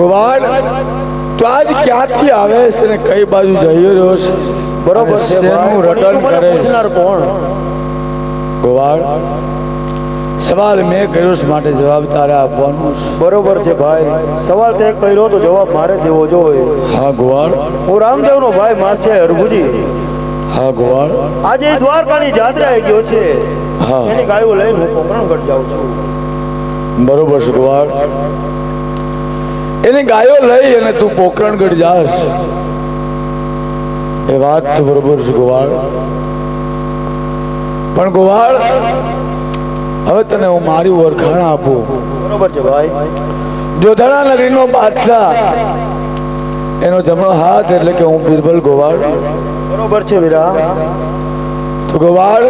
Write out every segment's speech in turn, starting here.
ગોવાળ તો આજ ક્યાંથી આવે છે ને કઈ બાજુ જઈ રહ્યો છે? બરોબર છે શેનું રટણ કરે છે? કોણ ગોવાળ સવાલ મેં કર્યો છે માટે જવાબ તારે આપવાનો છે. બરોબર છે ભાઈ, સવાલ તે કર્યો તો જવાબ મારે દેવો જોઈએ. હા ગોવાળ. હું રામદેવનો ભાઈ માસે હરભુજી. હા ગોવાળ. આજે દ્વારકાની જાત્રાએ ગયો છે. હા. એની ગાયો લઈને હું પોકરણગઢ જાઉં છું. બરોબર છે ગોવાળ. એની ગાયો લઈ અને તું પોકરણગઢ જાસ, એ વાત તો બરોબર છે ગોવાળ. પણ ગોવાળ હવે તને હું મારી ઓળખાણ આપું. બરોબર છે ભાઈ. જોધાણા નગરીનો બાદશાહ, એનો જમણો હાથ એટલે કે હું બિરબલ ગોવાળ. બરોબર છે વીરા. તો ગોવાળ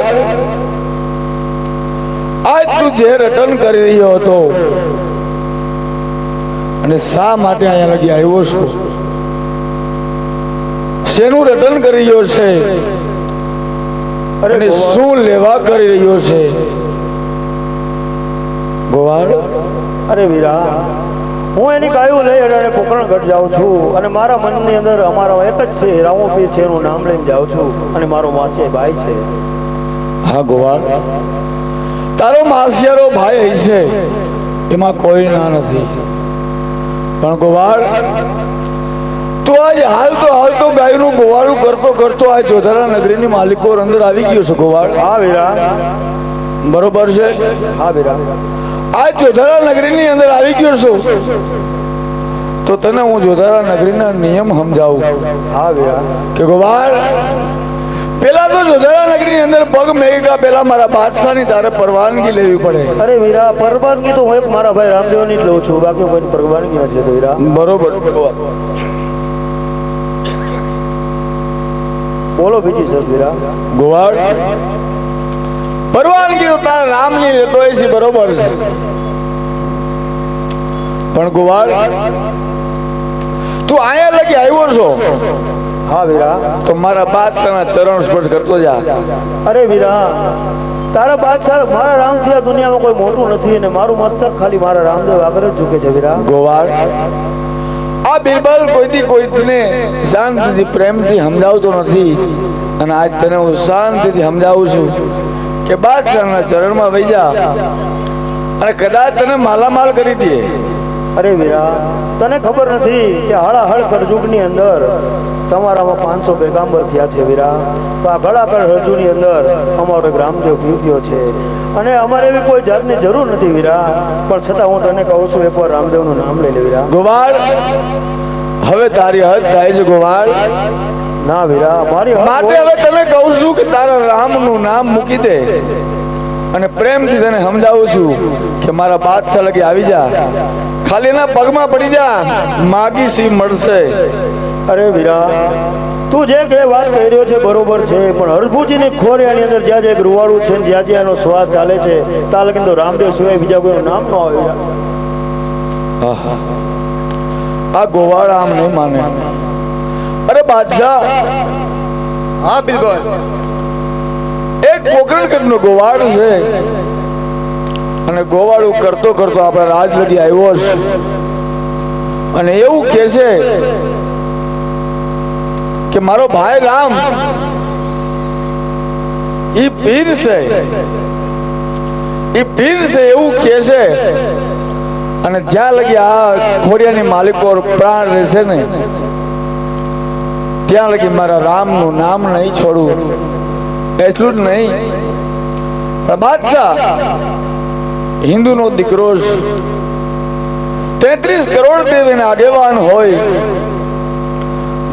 આજ તું જે રટન કરી રહ્યો હતો અને શા માટે અહીંયા લગી આવ્યો છું, શેનું રટન કરી રહ્યો છે અને શું લેવા કરી રહ્યો છે ગોવાળ? અરે વીરા, હું એની ગાયો લઈ અને પોકરણગઢ જાઉં છું અને મારા મનની અંદર અમારો એક જ છે, રામોપીર છે, એનું નામ લઈને જાઉં છું અને મારો માસી ભાઈ છે. હા ગોવાળ, તારો માસિયારો ભાઈ છે એમાં કોઈ ના નથી. પણ ગોવાળ તું આજ હાલતો ગાયનું ગોવાળું કરતો કરતો આ જોધારા નગરીની માલિકો અંદર આવી ગયો છે ગોવાળ. હા વીરા. બરોબર છે. હા વીરા. આ જોધારા નગરીની અંદર આવી ગયો છું તો તને હું જોધારા નગરીના નિયમ સમજાવું. હા વીરા. કે ગોવાળ પેલા તો જોધારા નગરીની અંદર પગ મેગા પેલા મારા બાદશાહની તારે પરવાનગી લેવી પડે. અરે વીરા, પરવાનગી તો હું એક મારા ભાઈ રામદેવની જ લઉં છું, બાકી કોઈ પરવાનગી નથી લેતો વીરા. બરોબર. બોલો બીજી સર વીરા. ગોવાળ પરવાનગી તો તારા રામની લેતો છે, બરોબર છે. પણ ગોવાળ તું અહીંયા લગી આવ્યો છો હા વીરા. તો મારા બાદશાહના ચરણ સ્પર્શ કરતો જા. અરે વીરા, તારા બાદશાહ મારા રામથી આ દુનિયામાં કોઈ મોટું નથી અને મારું મસ્તક ખાલી મારા રામદેવ આગળ જ ઝૂકે છે વીરા. ગોવાળ આ બિરબલ કોઈને શાંતિથી પ્રેમથી સમજાવતો નથી અને આજ તને હું શાંતિથી સમજાવું છું કે બાદશાહના ચરણમાં વહી જા અને કદાચ તને માલામાલ કરી દે. અરે વીરા, તને ખબર નથી કે હળાહળ કરજુગની અંદર તમારામાં 500 પેગાંબર થયા છે વીરા. તો આ ઘડાકડ હરજુની અંદર અમારો એક રામદેવ પીવ્યો છે અને અમારે એવી કોઈ જાતની જરૂર નથી વીરા, પણ છતાં હું તને કહું છું એકવાર રામદેવનું નામ લઈ લે વીરા. ગોવાળ હવે તારી હદ થાય છે ગોવાળ. ના વીરા, મારી માટે હવે તને કહું છું કે તારા રામનું નામ મૂકી દે અને પ્રેમથી તને સમજાવું છું કે મારા બાદશાહ લગી આવી જા, ખાલી એના પગમાં પડી જા, માગી સી મળશે. અરે વીરા, તું જે કે વાત કહી રહ્યો છે બરોબર છે, પણ હરભુજીની ખોરિયાની અંદર જ્યાં જ્યાં રૂવાળું છે, જ્યાં જ્યાં એનો શ્વાસ ચાલે છે, ત્યાં લગીને તો રામદેવ સિવાય બીજા કોઈનું નામ ન આવે વીરા. આ ગોવાળ આમ નહીં માને. અરે બાદશાહ, હા બિલકુલ. એક પોકરણગઢનો ગોવાળ છે અને ગોવાળું કરતો કરતો આપણા રાજ લગી આવ્યો છે અને એવું કહે છે કે મારો ભાઈ રામ ઈ પીર છે, એવું કહે છે. અને જ્યાં લગી આ ખોડિયાની માલિકો પ્રાણ રહેશે ને ત્યાં લગી મારા રામનું નામ નહીં છોડું. એટલું જ નહીં, પણ બાદશાહ હિન્દુનો દીકરો 33 કરોડ દેવીને આગેવાન હોય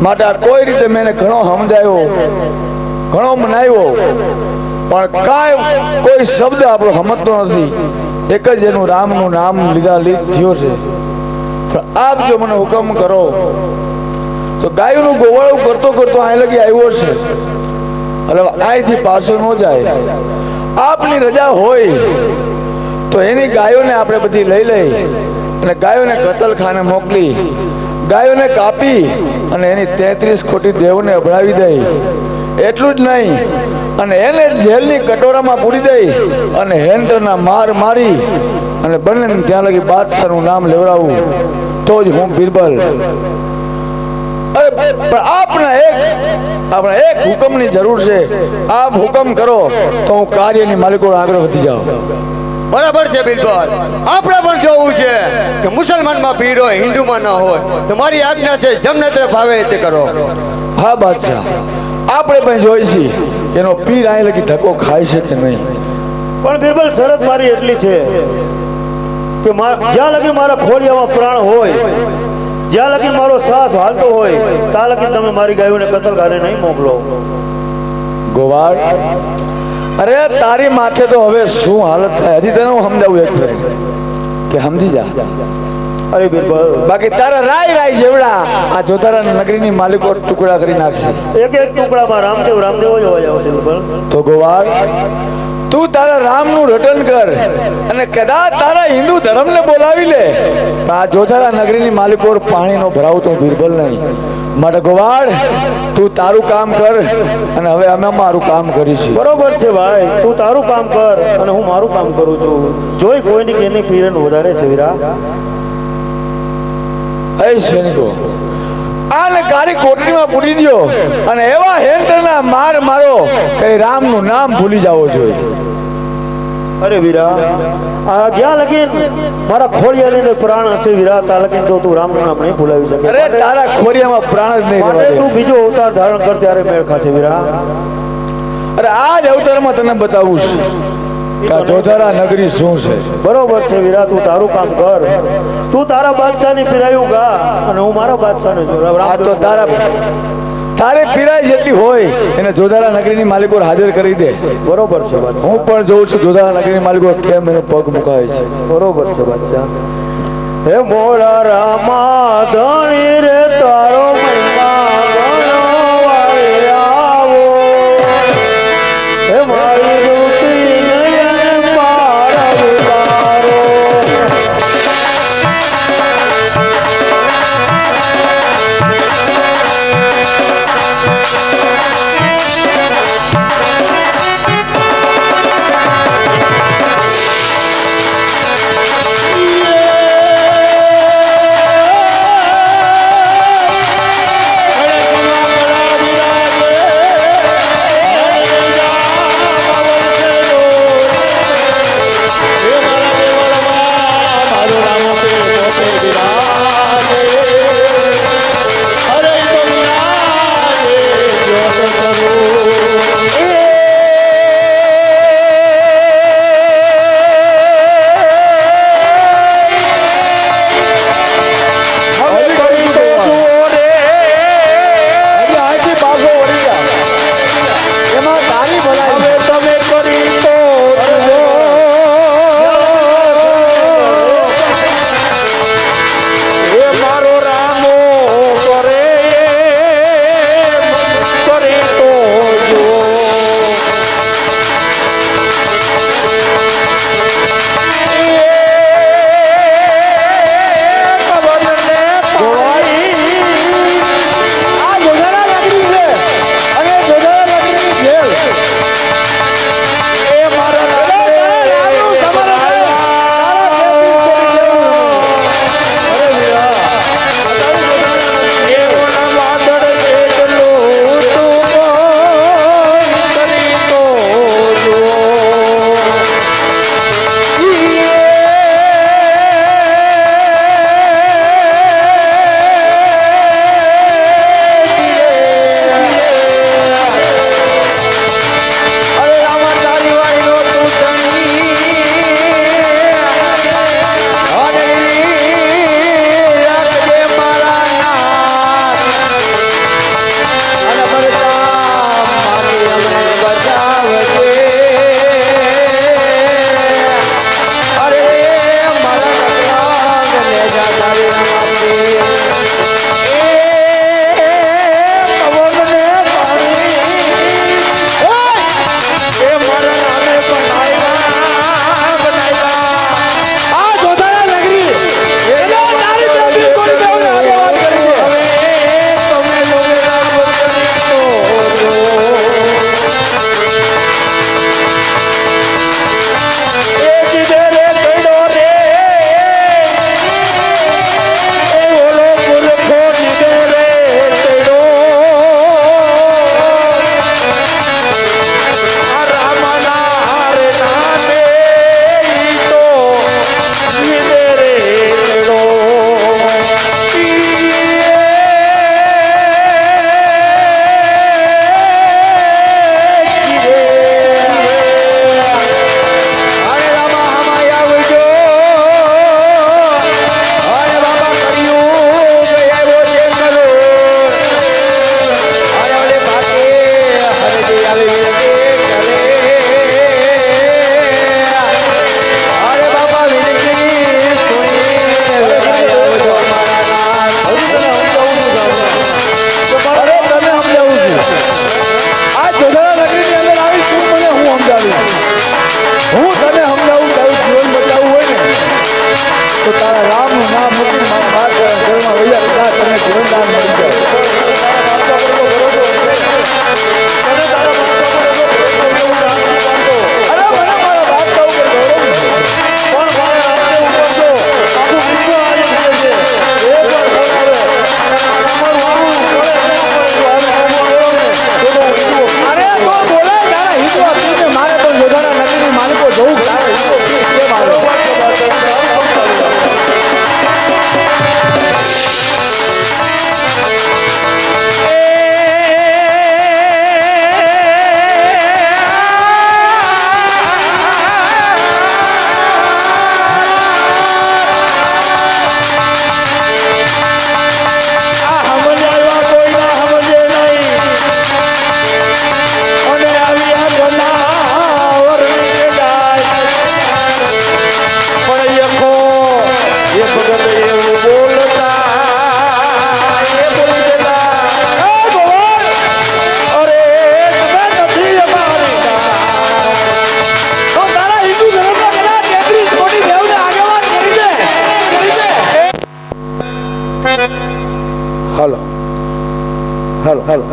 માટે આ કોઈ રીતે મેં ઘણો સમજાયો, ઘણો મનાવ્યો, પણ કાંઈ કોઈ શબ્દ આપણો સમજતો નથી. એક જ એનું રામનું નામ લીધા થયો છે. પણ આપ જો મને હુકમ કરો તો ગાયનું ગોવાળું કરતો કરતો અહીં લગી આવ્યો છે, એટલે અહીંથી પાછો ન જાય. આપની રજા હોય તો એની ગાયોને આપણે બધી લઈ લઈ અને ગાયોને કતલખાને મોકલી, ગાયોને કાપી અને એની 33 કોટી દેવોને અભડાવી દઈ. એટલું જ નહીં, અને એને જેલની કટોરામાં પૂરી દઈ અને હેન્ડરના માર મારી અને બંને ત્યાં લગી બાદશાહનું નામ લેવડાવવું. તો જ હું બિરબલ. પણ આપણે એક હુકમની જરૂર છે. આપ હુકમ કરો તો હું કાર્યની માલિકો આગળ વધી જાઉં. બરાબર છે બિરબલ, આપણે પણ જોવું છે કે મુસલમાનમાં પીર હોય, હિન્દુમાં ન હોય. તમારી આજ્ઞા છે, જેમને તે ભાવે તે કરો. હા બાદશાહ, આપણે પણ જોઈશી એનો પીર અહીં લગી ધક્કો ખાય છે કે નહીં. પણ બિરબલ શરત મારી એટલી છે કે જ્યાં લગી મારા ખોડિયામાં પ્રાણ હોય, જ્યાં લગી મારો શ્વાસ હાલતો હોય, ત્યાં લગી તમે મારી ગાયોને કતલખાને નહીં મોકલો. ગોવાળ, અરે તારી માથે તો હવે શું હાલત થાય, હજી તને હું સમજાવું એક ફેર કે સમજી જા. અરે બિરબલ, બાકી તારા રાય જેવડા આ જોધારા નગરીની માલિકો ટુકડા કરી નાખશે. એક ટુકડામાં રામદેવ જ હોઈ આવશે બિરબલ. તો ગોવાળ, તું તારા રામનું રટન કર અને કદાચ તારા હિન્દુ ધર્મને બોલાવી લે. આ જોધારા નગરીની માલિકો પાણીનો ભરાવ તો બિરબલ નહીં. માટે ગોવાળ, તું તારું કામ કર અને હવે અમે મારું કામ કરીશું. બરોબર છે ભાઈ, તું તારું કામ કર અને હું મારું કામ કરું છું. જોઈ કોઈની કેની પીરન વધારે છે વીરા. એ સૈનિકો, આને કાળી કોટડીમાં પૂરી દો અને એવા હેન્ટરના માર મારો કે રામનું નામ ભૂલી જાવો જોઈએ. અરે વીરા, આ જ્યાં લગીન મારા ખોડિયાની અંદર પ્રાણ હશે વીરા, ત્યાં લગીન તો તું રામનું નામ નહીં ભૂલાવી શકે. અરે તારા ખોડિયામાં પ્રાણ જ નહીં રહેવા દે. તું બીજો અવતાર ધારણ કર ત્યારે મેળ ખાશે વીરા. અરે આ જ અવતારમાં તને બતાવું છું કે આ જોધારા નગરી શું છે. બરોબર છે વીરા, તું તારું કામ કર. તું તારા બાદશાહની પીરાયું ગા અને હું મારા બાદશાહને આ તો તારે પીરાય જેટલી હોય એને જોધારા નગરીની માલિકો હાજર કરી દે. બરોબર છે બાદશાહ. હું પણ જોઉં છું જોધારા નગરીની માલિકો કેમ એનો પગ મુકાય છે. બરોબર છે બાદશાહ. હે મોરા રામા ધણી રે તારો મહિમા ગણો વાળે આવો. હે મારી રૂટી નયન પાર ઉતારો. હાલો હાલો હાલો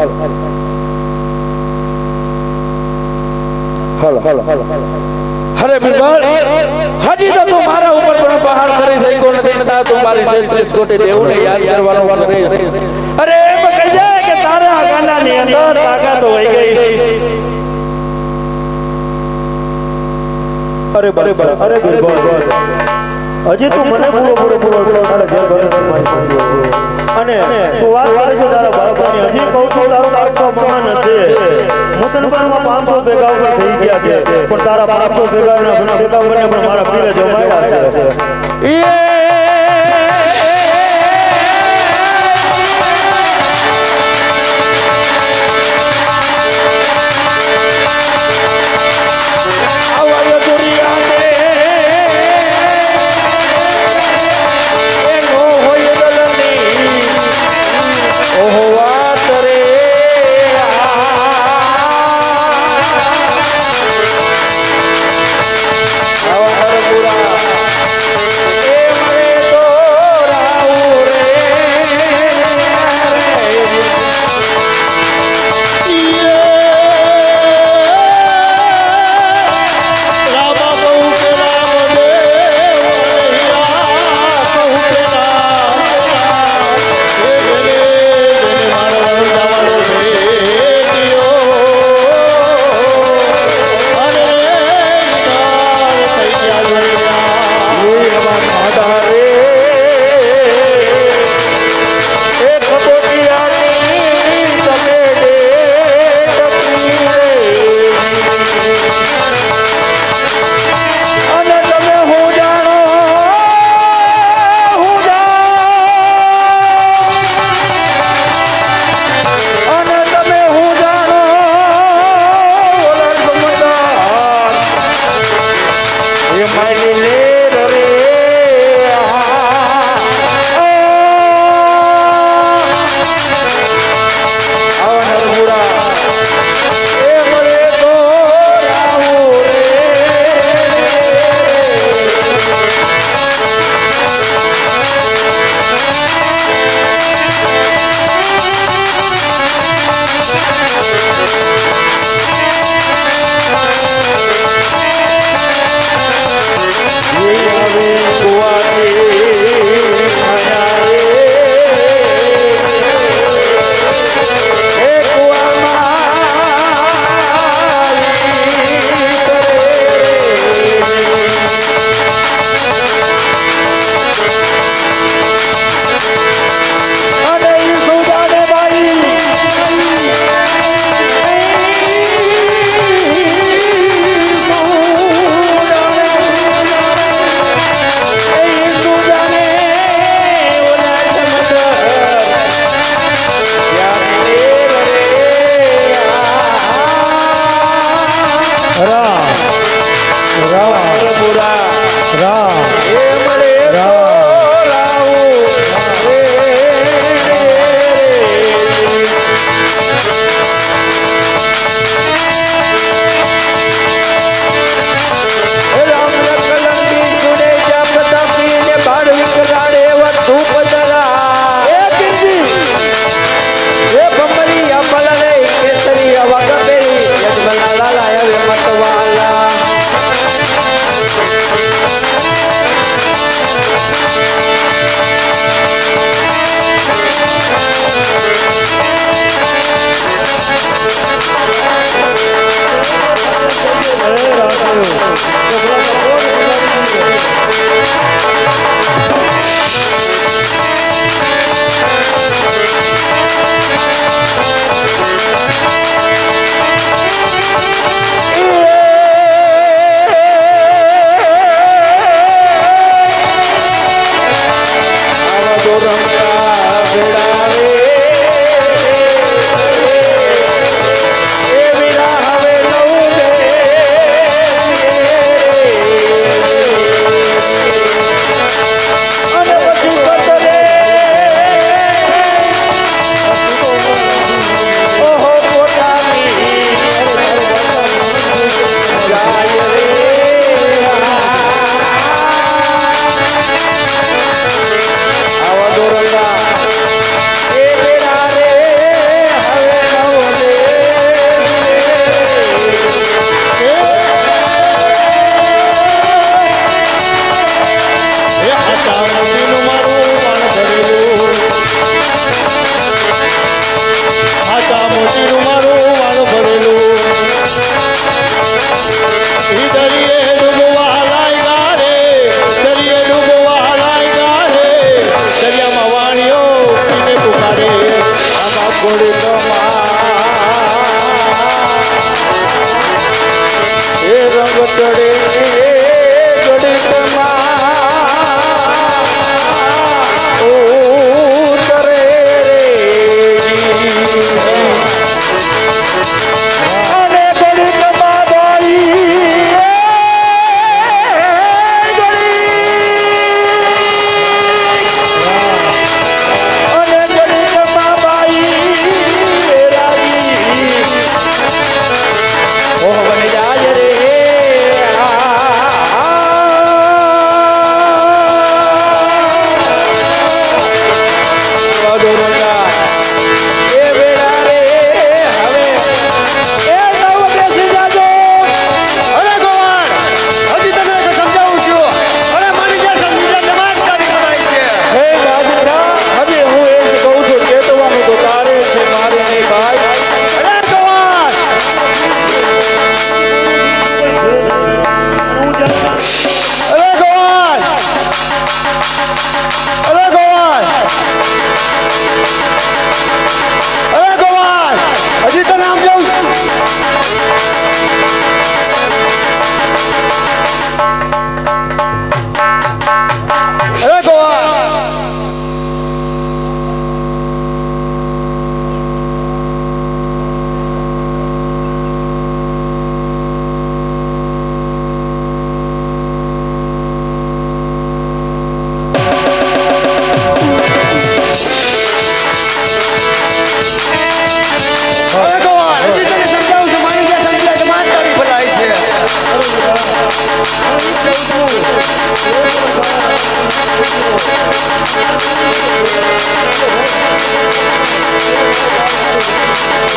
હાલો હાલો હાલો અરે બિરબલ હજી તો તું મારા ઉપર પણ બહાર કરી શક્યો નથી ને તું મારી 33 કોટી દેવને યાદ કરવાનો કરે અરે એમ કહી જાય કે તારા ગાંડાની અંદર તાકાત હોય ગઈ. અરે બિરબલ હજી તું મને પૂરો તારા જેલ ભરવાની મારી અને તું વાત કરે છે તારા બાળકોની. હજી કહું છું તારો બાળકો મહાન હશે. મુસલમાનમાં 500 ભેગા ઉપર થઈ ગયા છે પણ તારા 500 ભેગા બંને પણ મારા પીરે જમાડ્યા છે.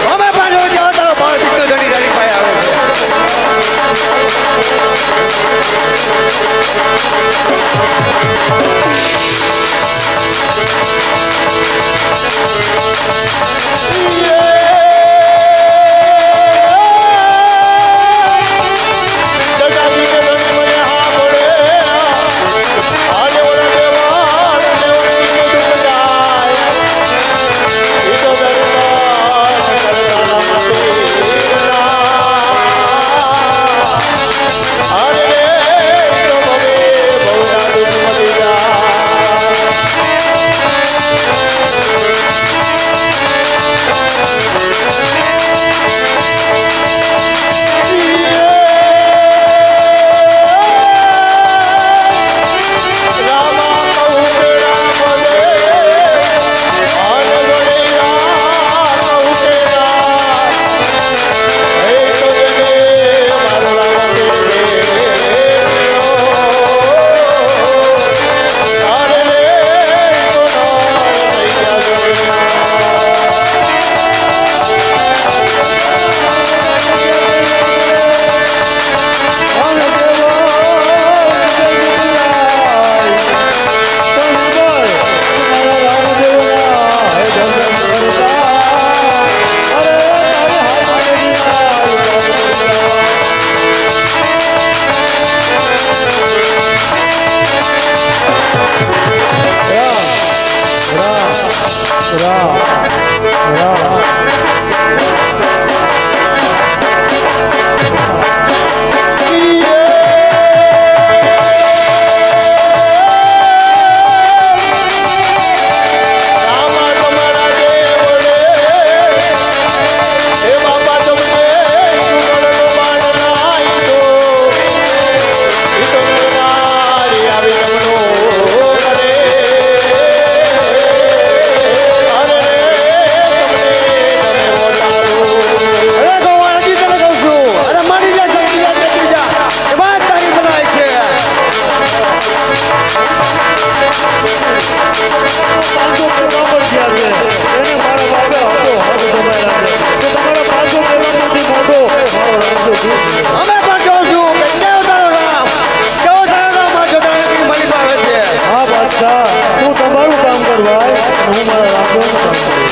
અમે પણ જો જાઓ તો બાર દીકરો ઘણી ઘણી ખાઈ આવે છે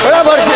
બરાબર છે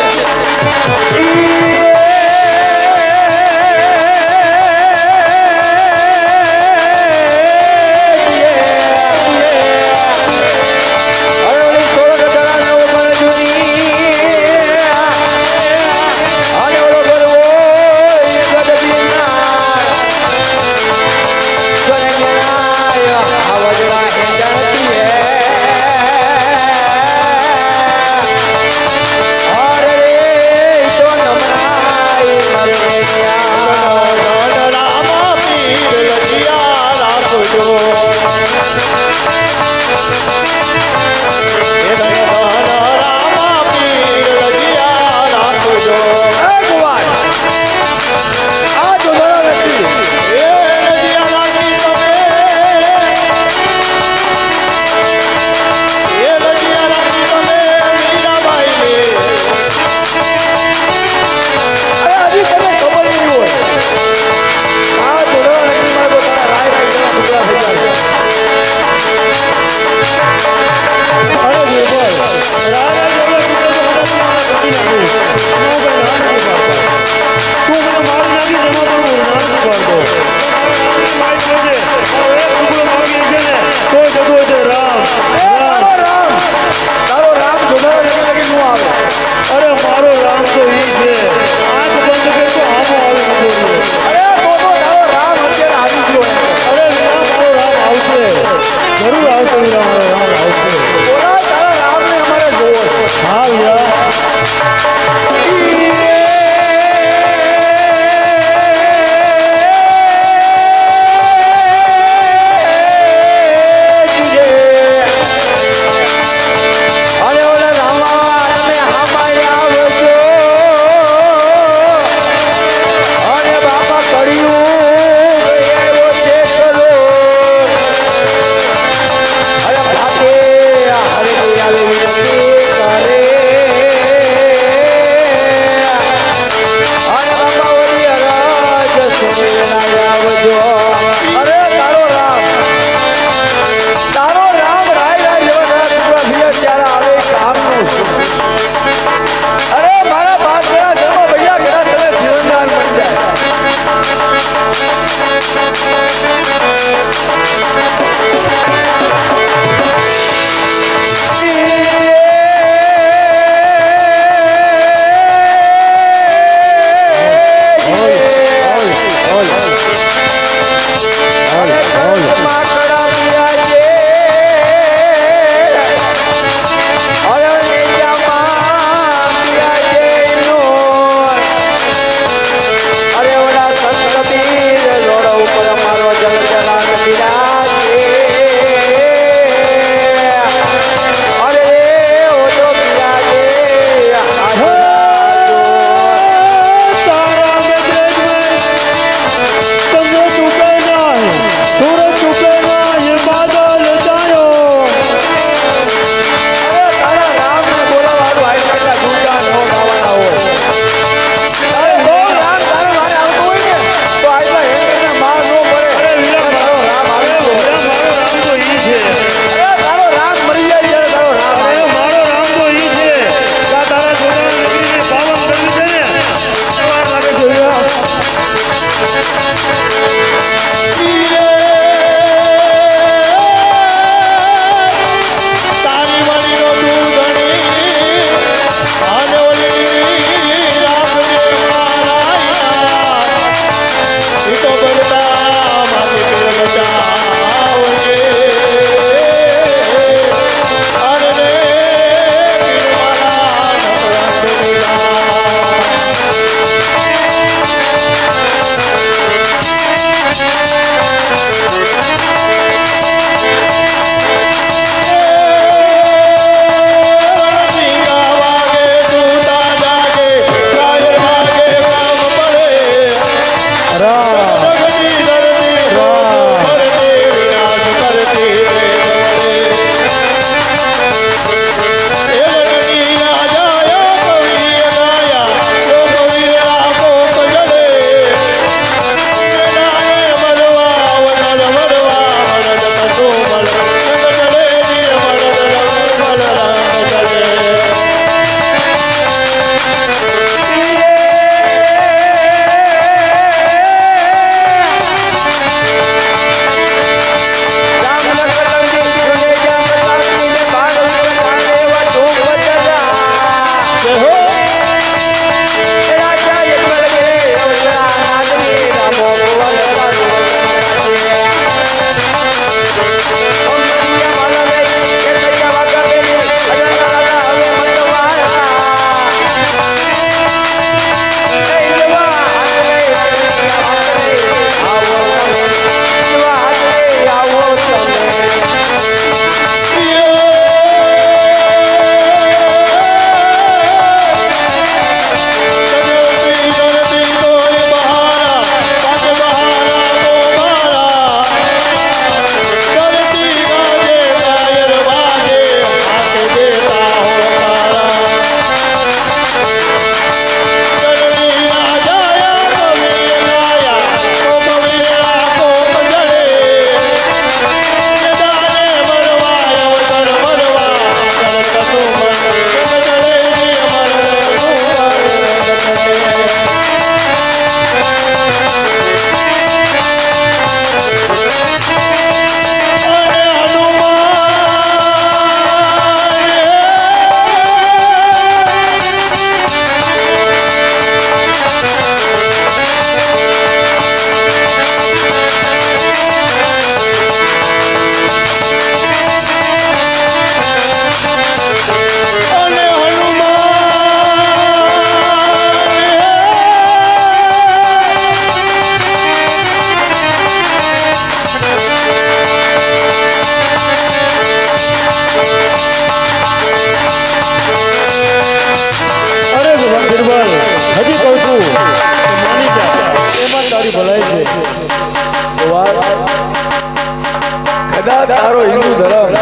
તારો હિન્દુ ધર્મ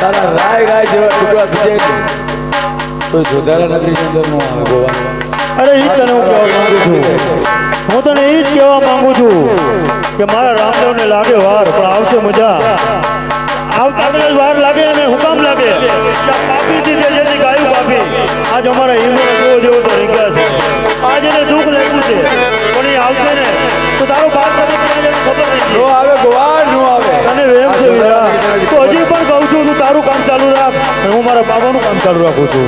તારા રાય ગાય જેવા ટુકડા થઈ જાય ને તો જોધારા નગરીની અંદર નો આવે ગોવા. અરે ઈ તને હું કહેવા માંગુ છું, હું તને ઈ જ કહેવા માંગુ છું કે મારા રામદેવને લાગે વાર પણ આવશે મજા. આવતા જ વાર લાગે અને હુકામ લાગે પાપી દીધે જેથી ગાયું પાપી આજ અમારા હિન્દુને જોવો જેવો તો રીંગા છે. આજ એને દુઃખ લાગ્યું છે પણ એ આવશે ને તો તારો બાપ સાથે ખબર નહીં નો આવે ગોવા નો આવે. તને વેમ છે વીરા, તો હજી પણ કહું છું તું તારું કામ ચાલુ રાખ અને હું મારા બાબાનું કામ ચાલુ રાખું છું.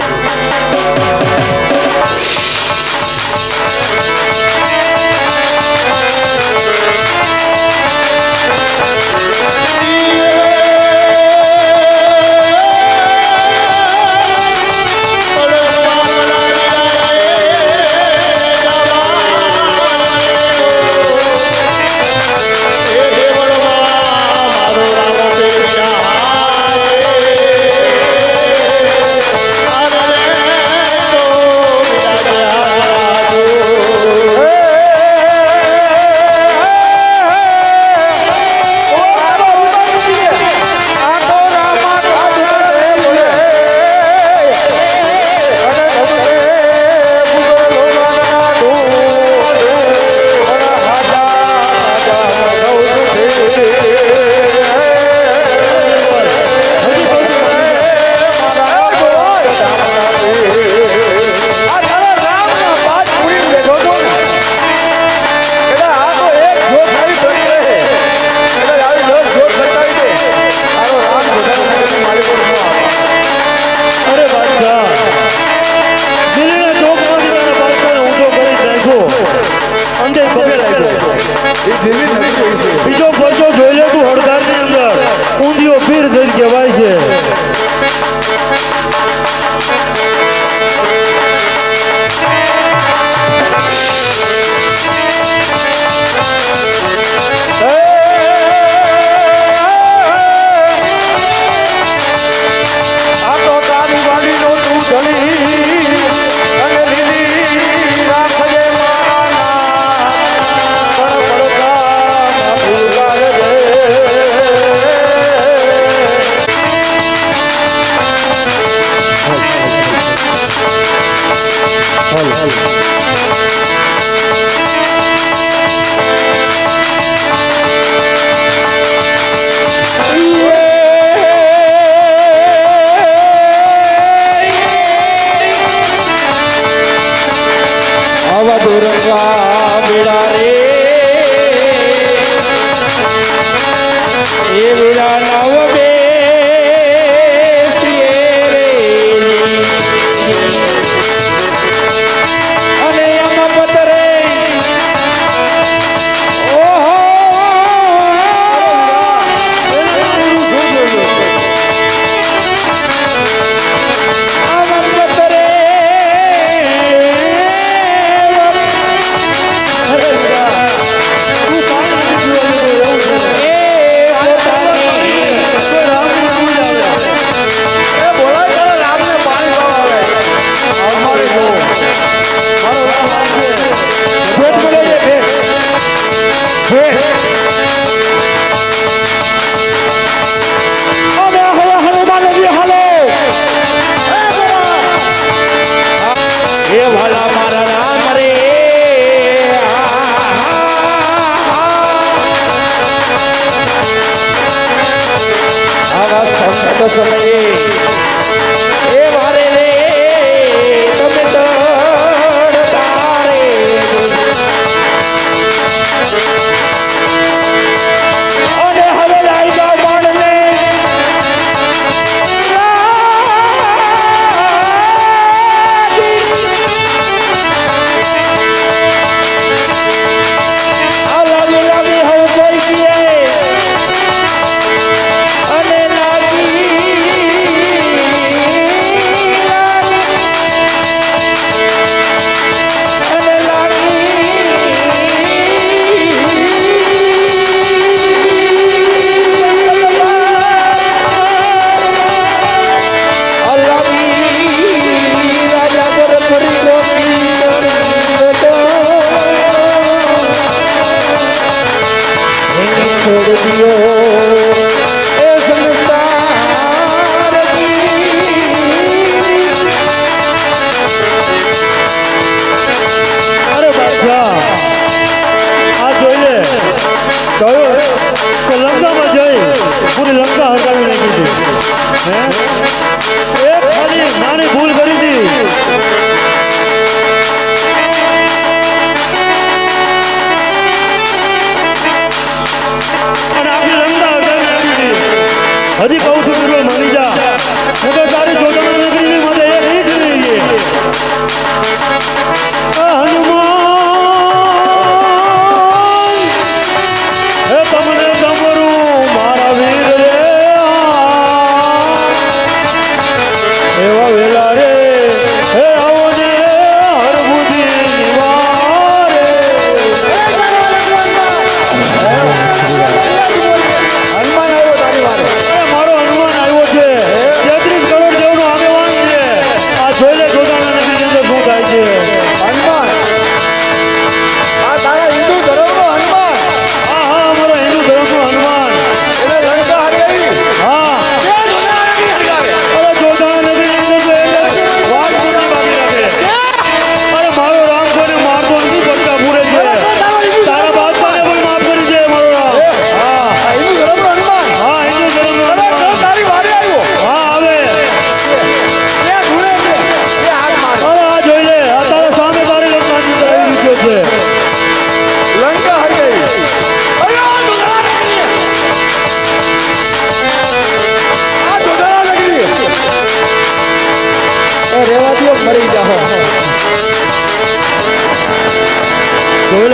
બીજો પરચો જોઈ લે તું હળદારની અંદર ઊંધિયો પીર થઈ કહેવાય છે.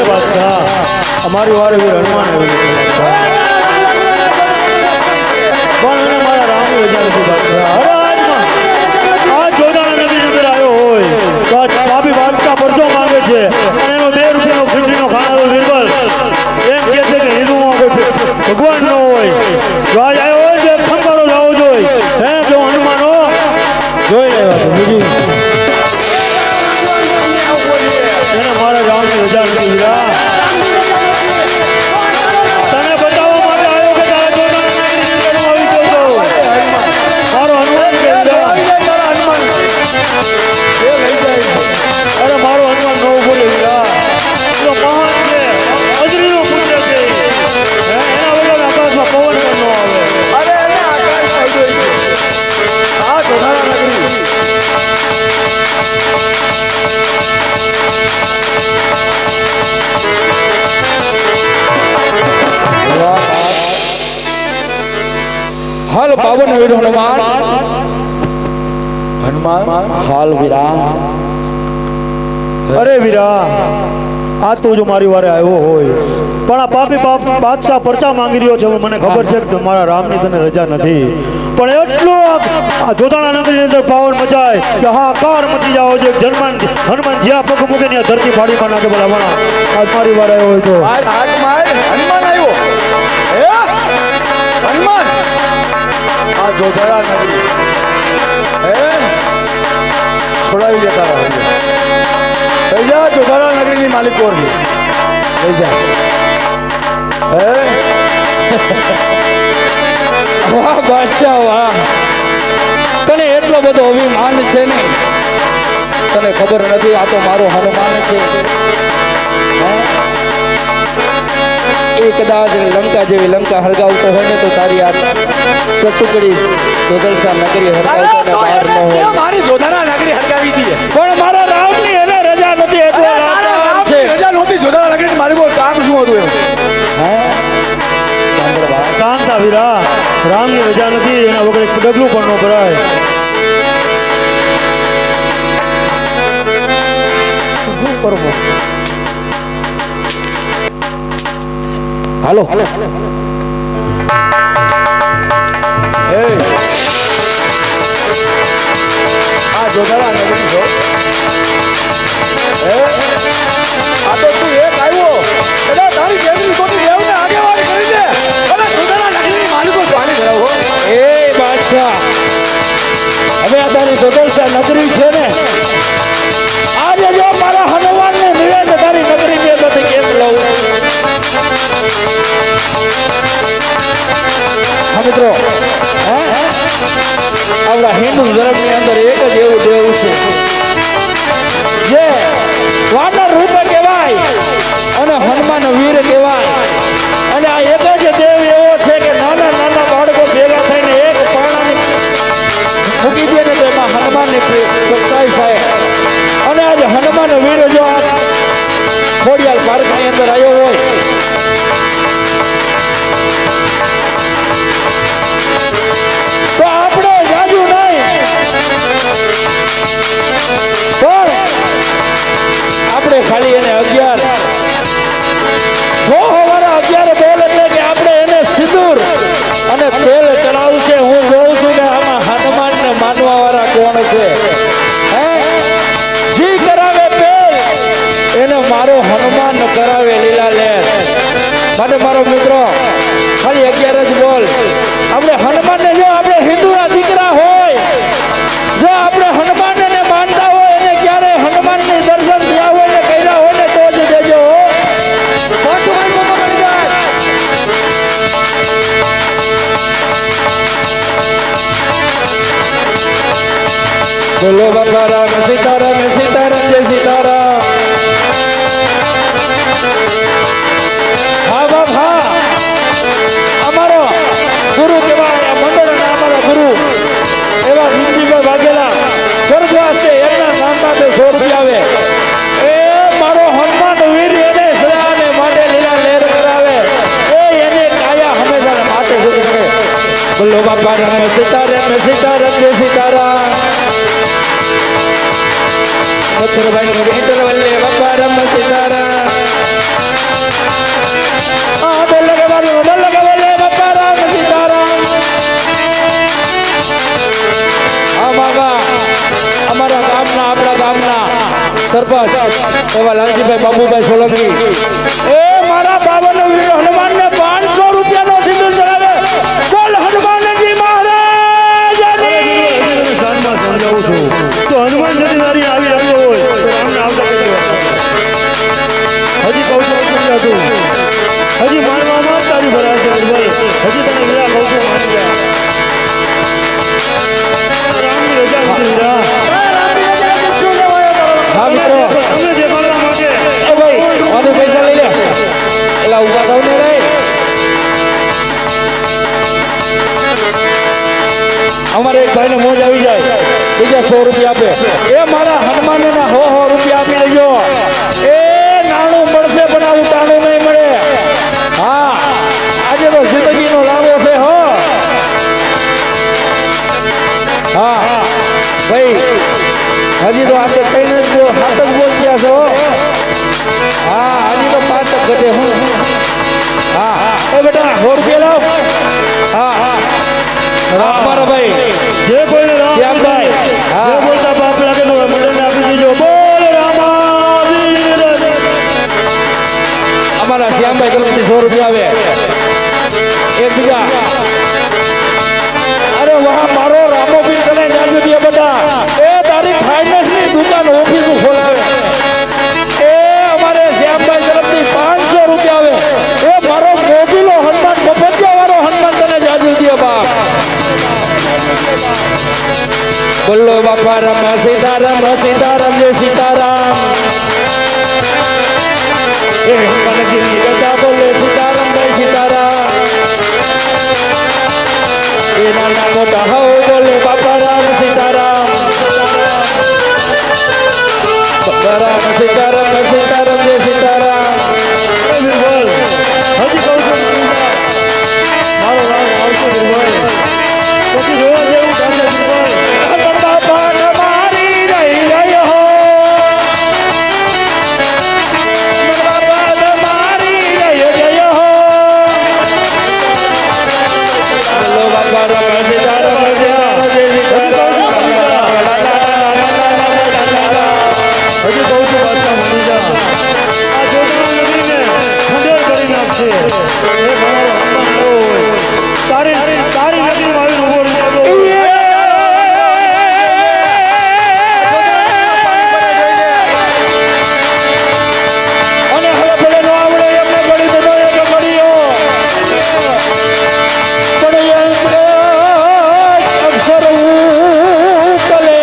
રે બાદશાહ અમારી વારે વીર હનુમાન આવેલું પણ એને મારા રામની રજા નથી બાદશાહ અરે આ જોધાણા નગરી અંદર આવ્યો હોય તો આ પાપી બાદશાહ પરચો માંગે છે અને એનો 2 રૂપિયાનો ખીચડીનો ખાનારો વીરબલ એમ કહે છે કે હિન્દુમાં કોઈ ભગવાન ન હોય જો આજ આવ્યો હોય તો ખંભાળો લાવવો જોઈએ હે જો હનુમાનો જોઈ રહ્યા છે બીજી એને મારા રામની રજા નથી વીરા તને બતાવવા માટે આવ્યો કે તારા જોધાણા આવી ગયો મારો હનુમાન કે અરે મારો હનુમાન ન ઉભો રે વીરા તો મહાન છે અજરીનો પુત્ર છે એના વગર આકાશમાં પવન પણ ન આવે અરે એને આકાશ થઈ ગઈ છે આ જોધાણા નગરી હાલ પાવન વીર હનુમાન હનુમાન હાલ વીરા અરે વીરા આ તું જો મારી વારે આવ્યો હોય પણ આ પાપી બાદશાહ પરચા માંગી રહ્યો છે મને ખબર છે કે મારા રામની તને રજા નથી પણ એટલો આ જોધાણા નગરીની અંદર પાવન મચાય કે હાહાકાર મચી જાવ છે હનુમાન જ્યાં પગ મૂકે ત્યાં ધરતી ફાડીમાં નાખે બોલાવવાના આજ મારી વારે આવ્યો હોય તો હનુમાન આવ્યો હે હનુમાન આ જોધાણા નગરી હે છોડાવી લેતા રહો લઈ જા જોધાણા નગરીની માલિક કોણ છે લઈ જા હે વાહ બાદશાહ વાહ તને એટલો બધો અભિમાન છે ને તને ખબર નથી આ તો મારો હનુમાન છે હે? એ કદાચ લંકા જેવી લંકા હળગાવતો હોય ને તો તારી આ પ્રચુકડી દોદલસા નગરી હળગાવતો ને બહાર ન હોય મારી જોધાણા નગરી હરગાવી હતી પણ મારા રામની એને રજા નથી એટલો લાચાર છે રજા નહોતી જોધાણા નગરી મારી કોઈ કામ શું હતું એમ હે સાંભળ બા શાંત થા વીરા રામની રજા નથી એના વગર એક ડગલું પણ ન ભરાય શું કરવું હાલો હે આ જોધાણા નગરી છો હે આ તો તું એક આવ્યો એટલે તારી જેવી કોટી દેવને આગેવાન કરી દે અને જોધાણા નગરીની માલિકો પાણી ધરાવો એ બાદશાહ હવે આ તારી દોદલસા નગરી છે ને આજે જો મારા હનુમાનને મળે તો તારી નગરી બે બધી કેમ લઉં હા મિત્રો હે આપણા હિન્દુ ધર્મની અંદર એક જ એવું દેવ છે જે વાનર રૂપે કહેવાય અને હનુમાન વીર કહેવાય અને આ એક જ દેવ એવો છે કે નાના નાના બાળકો ભેગા થઈને એક પાણાને મૂકી દે ને તો એમાં હનુમાનની પ્રગટાઈ થાય અને આજે હનુમાન વીર જો આ ખોડિયાલ પાર્કની અંદર આવ્યો હોય તો આપણે જાજુ નહીં પણ આપણે ખાલી એને 11 વાળા 11 બોલ એટલે કે આપણે એને સિંદૂર અને તેલ ચડાવવું છે હું જોઉં છું કે આમાં હનુમાનને માનવા વાળા કોણ છે હે જી કરાવે પેલ એને મારો હનુમાન કરાવે લીલા લેર માટે મારો મિત્રો ખાલી 11 જ બોલ આપણે હનુમાનને જો આપણે હિન્દુના દીકરા હોય જો આપણે હનુમાનને માનતા હોય એને ક્યારે હનુમાનની દર્શન થયા હોય ને કર્યા હોય ને તો જ દેજો બોલો બાપા રામ સીતારામ સીતારામ જય સીતારામ હા બાપ હા અમારો ગુરુ કહેવાય આ મંડળના અમારા ગુરુ એવા વિનજીભાઈ વાઘેલા સ્વર્ગવાસ છે એમના નામમાં તો 100 રૂપિયા આવે એ મારો હનુમાન વીર એને સદાને માટે લીલા લહેર કરાવે એ એને કાયા હંમેશા માટે સુધી કરે બોલો બાપા રામ સીતારામ સીતારામ જય સીતારામ પથ્થરભાઈ ઇન્ટરવલ્લે બાપા રામ સીતારામ સરપંચ એવા લાલજીભાઈ બાબુભાઈ સોલંકી એ મારા બાબાનો વીર હનુમાનને 500 રૂપિયાનો સિંદૂર ચડાવે. બોલ હનુમાનજી મહારાજની. શાનમાં સમજાવું છું તો હનુમાન જતી આવી આવ્યો હોય તો રામને આવતા કહેજો. હજી કહું છું હજી માનવામાં તારી ભરાય છે બિરબલ. હજી તને હીરા કહું છું માની જા. રામની રજા નથી હીરા. હા મિત્રો તમને દેખાડવા માટે એ ભાઈ આને પૈસા લઈ લે એલા ઉભા થાવ ને રે. અમારે એક ભાઈને મોજ આવી જાય બીજા 100 રૂપિયા આપે. એ મારા હનુમાનને 100 રૂપિયા આપી દેજો. એ નાણું મળશે પણ આવું તાણું નહીં મળે. હા આજે તો જિંદગીનો લાવો છે હો. હા ભાઈ હજી તો આપણે કહીને જ હાથ જ બોલતા છો. હા હજી તો 5 ઘટે હું. હા એ બેટા 100 રૂપિયા લાવ. હા હા મારા ભાઈ જે કોઈને રામ શ્યામભાઈ. હા. જે બોલતા પાપ લાગે તો મંડળને આપી દેજો. બોલ રામાવીર. અમારા શ્યામભાઈ તરફથી 100 રૂપિયા આવે. એક બીજા અરે વાહ મારો રામોપીર તને જાજુ દે બધા. એ તારી ફાઇનાન્સની દુકાન ઓફિસ ખોલાવે. એ અમારે શ્યામભાઈ તરફથી 500 રૂપિયા આવે. એ મારો મોબીલો હનુમાન મફતિયા વાળો હનુમાન તને જાજુ દે બાપ. બોલો બાપા રામ સીતારામ સીતારામ જય સીતારામ. એ હનુમાનજી ગદા બોલે સીતારામ જય સીતારામ. એ નાના મોટા હો બોલે બાપા રામ સીતારામ. બાપા રામ સીતારામ સીતારામ જય સીતારામ. એ બિરબલ હજી કહું છું મારો રામ આવશે બિરબલ. પછી જોવા જેવું થશે બિરબલ. બાપા તમારી રહી ગયો હો. બાપા તમારી રહી ગયો હો. બોલો બાપા રામ સીતારામ સીતારામ જય સીતારામ. હજી કહું છું બાદશાહ માની જા. આ જોગણા નગરીને ખંડેર કરી નાખશે. એ મારો હનુમાન ન હોય તારી તારી નગરીમાં આવીને ઉભો રહી જતો હોય. અને હવે ભલે નો આવડે એમને પડી બધો એક પડ્યો. પણ એમને અક્ષર ઉકલે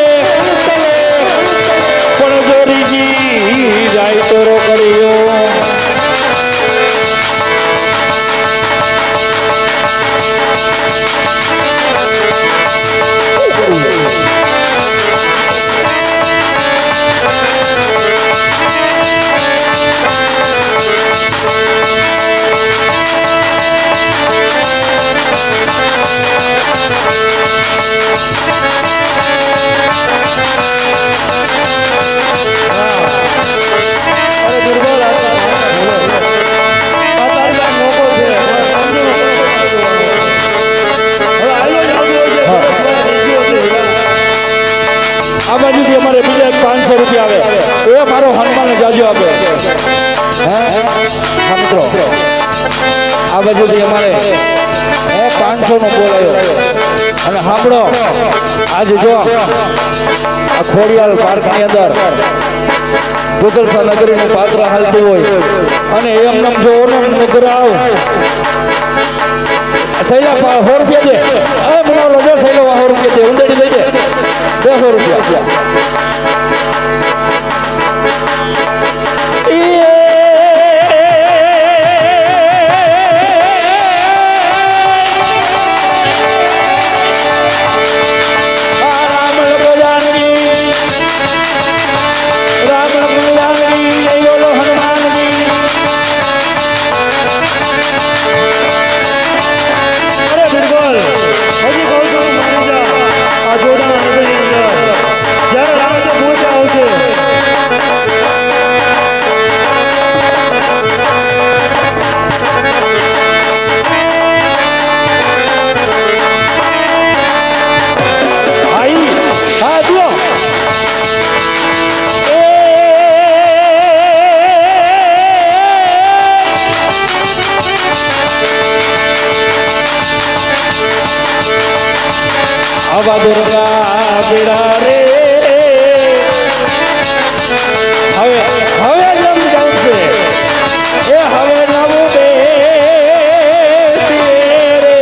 પણ જોડીજી જાય તો રોકડ્યો. અરે બિરબલ આ તારી પાસે મોકો છે. હવે આયો જ આવજો છે. આ બાજુથી અમારે બીજા 500 રૂપિયા આવે. એ મારો હનુમાન જાજો આપે. હે હા મિત્રો આ બાજુથી અમારે 500 નો બોલાયો. અને સાંભળો આજે જો આ ખોડિયાલ પાર્કની અંદર દુધલસા નગરીનું પાત્ર હાલતું હોય અને એમને જો ઓનમ નગરાવ સૈલા 100 રૂપિયા દે. એ મને રજા સૈલો 100 રૂપિયા દે. ઉંદેડી લઈ દે 100 રૂપિયા. અરે બિરબલ હજી કહું છું માની જા. આ જોડાણા નગરની અંદર જ્યારે રામ જો પહોંચ્યા આવશે બાબા દુર્ગા પીડા રે હવે હવે જમ જમશે એ હવે નવું બેસીએ રે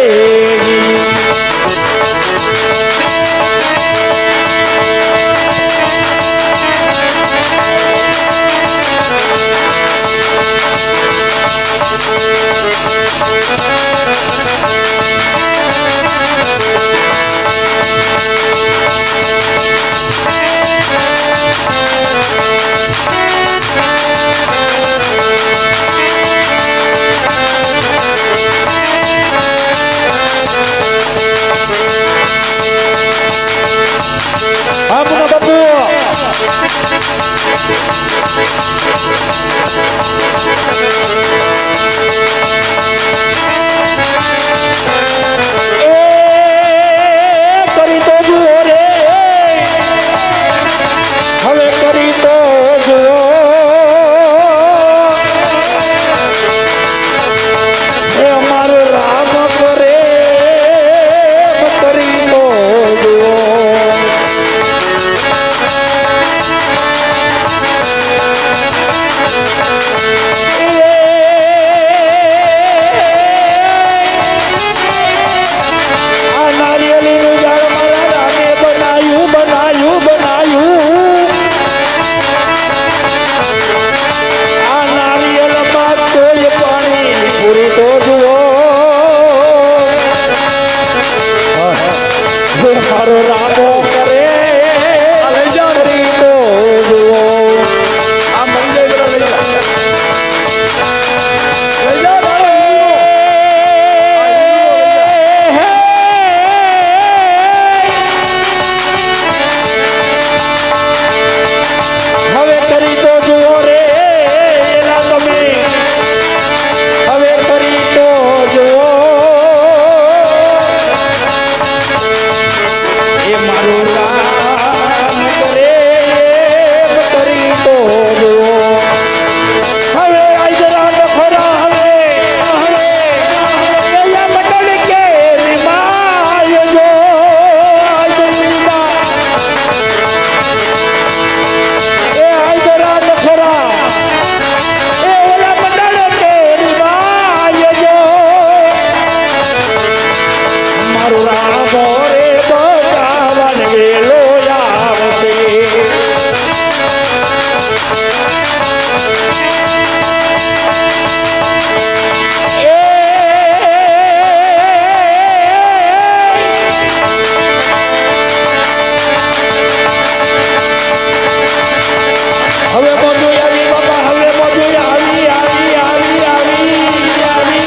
આપનો બાપુ કરી તો જુઓ રે હવે કરી તો જુઓ હે અમારો રામ કરે કરી તો જુઓ મારો રામો કરે લઈ જાઓ કરી તો જુઓ આ મંદિર લઈ જાઓ હવે કરી તો જુઓ રે એલા તમે હવે કરી તો જુઓ એ મારું રામ કરે કરી તો જુઓ હવે આજ રાત ખરા હવે મટલ કે માય જો આજ રાત ખરા એ ઓલા મટલ કે માય જો મારું રામ રે બતાવન વેલો આવશે હવે મોજું આવી બાપા હવે મોજું આવી આવી આવી આવી આવી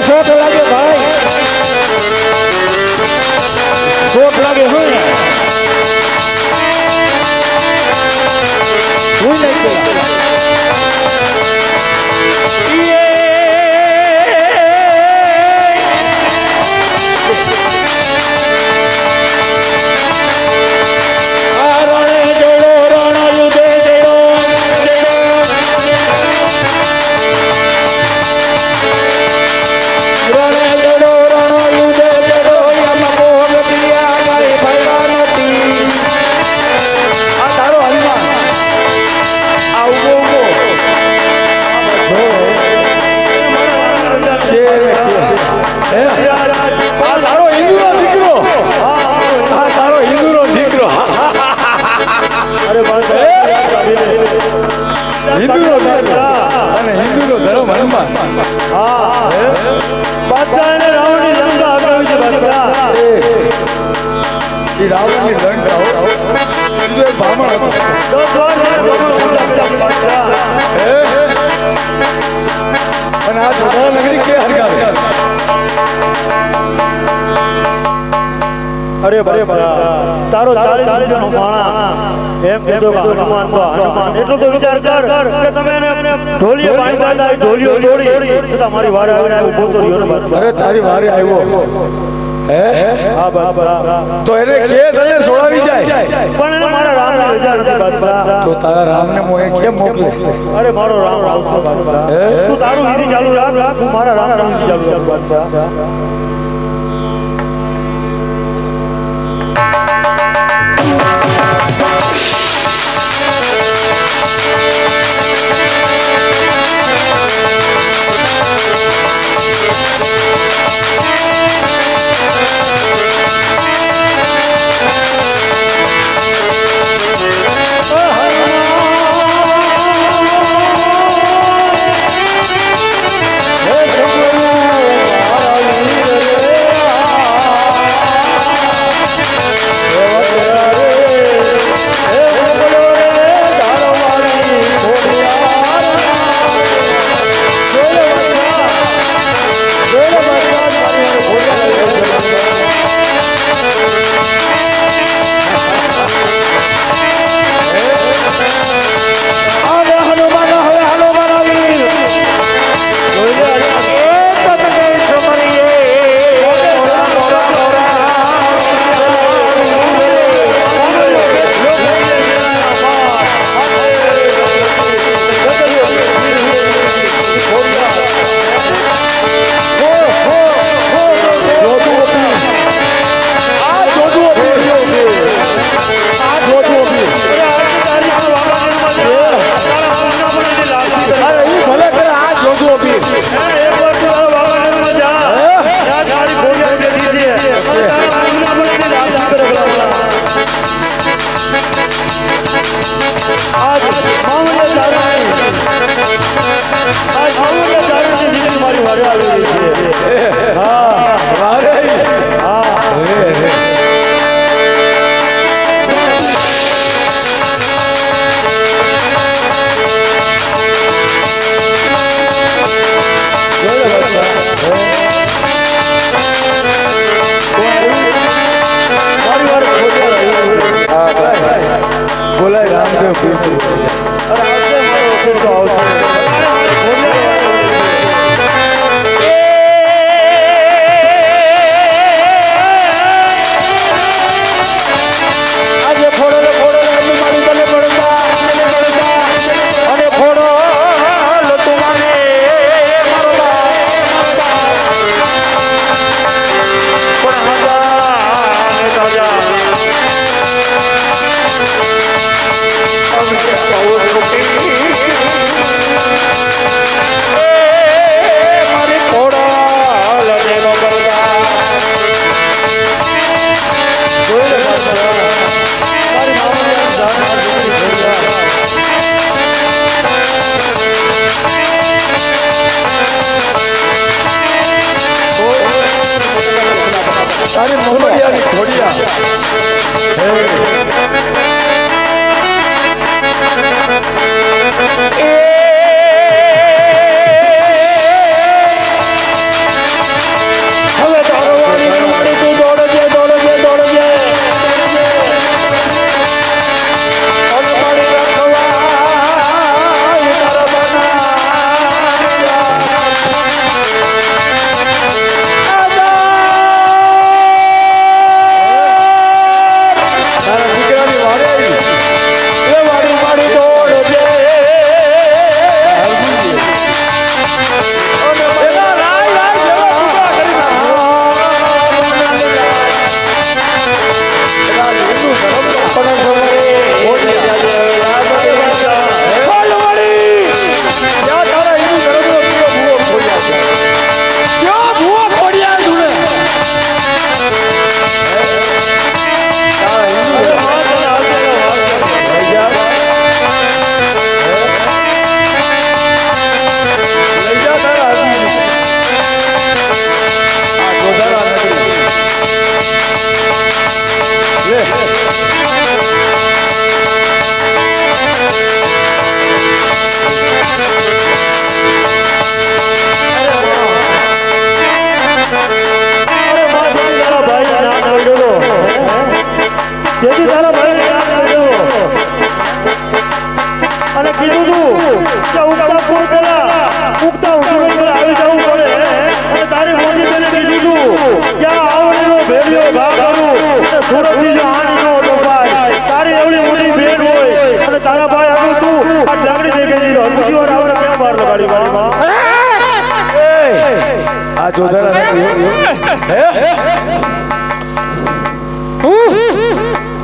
શોખ લાગે ભાઈ શોખ લાગે હોય ને હું નહીં હિન્દુનો અને હિન્દુનો ધર્મ હનુમાન બાદશાહ અને રાવણની લંકા અપાવી છે બાદશાહ એ રાવણની લંકા બીજો એક બ્રાહ્મણ હતો 10 વાર બાદશાહ અને આ ધોળા નગરી કે હરગાવે અરે બાદશાહ તારો 40 નો માણા એમ કહેતો કે હનુમાન તો હનુમાન એટલો તો વિચાર કર કે તમે એને ઢોલીઓ બાંધતા હતા ઢોલીઓ તોડી છતાં મારી વારે આવીને ઉભો તો રહ્યો ને બાદશાહ અરે તારી વારે આવ્યો હે હા બાદશાહ તો એને કે તને છોડાવી જાય પણ એને મારા રામની રજા નથી બાદશાહ તો તારા રામને મોએ કેમ મોકલે અરે મારો રામ આવશે બાદશાહ તું તારું વિધિ ચાલુ રાખ હું મારા રામ વિધિ ચાલુ રાખ બાદશાહ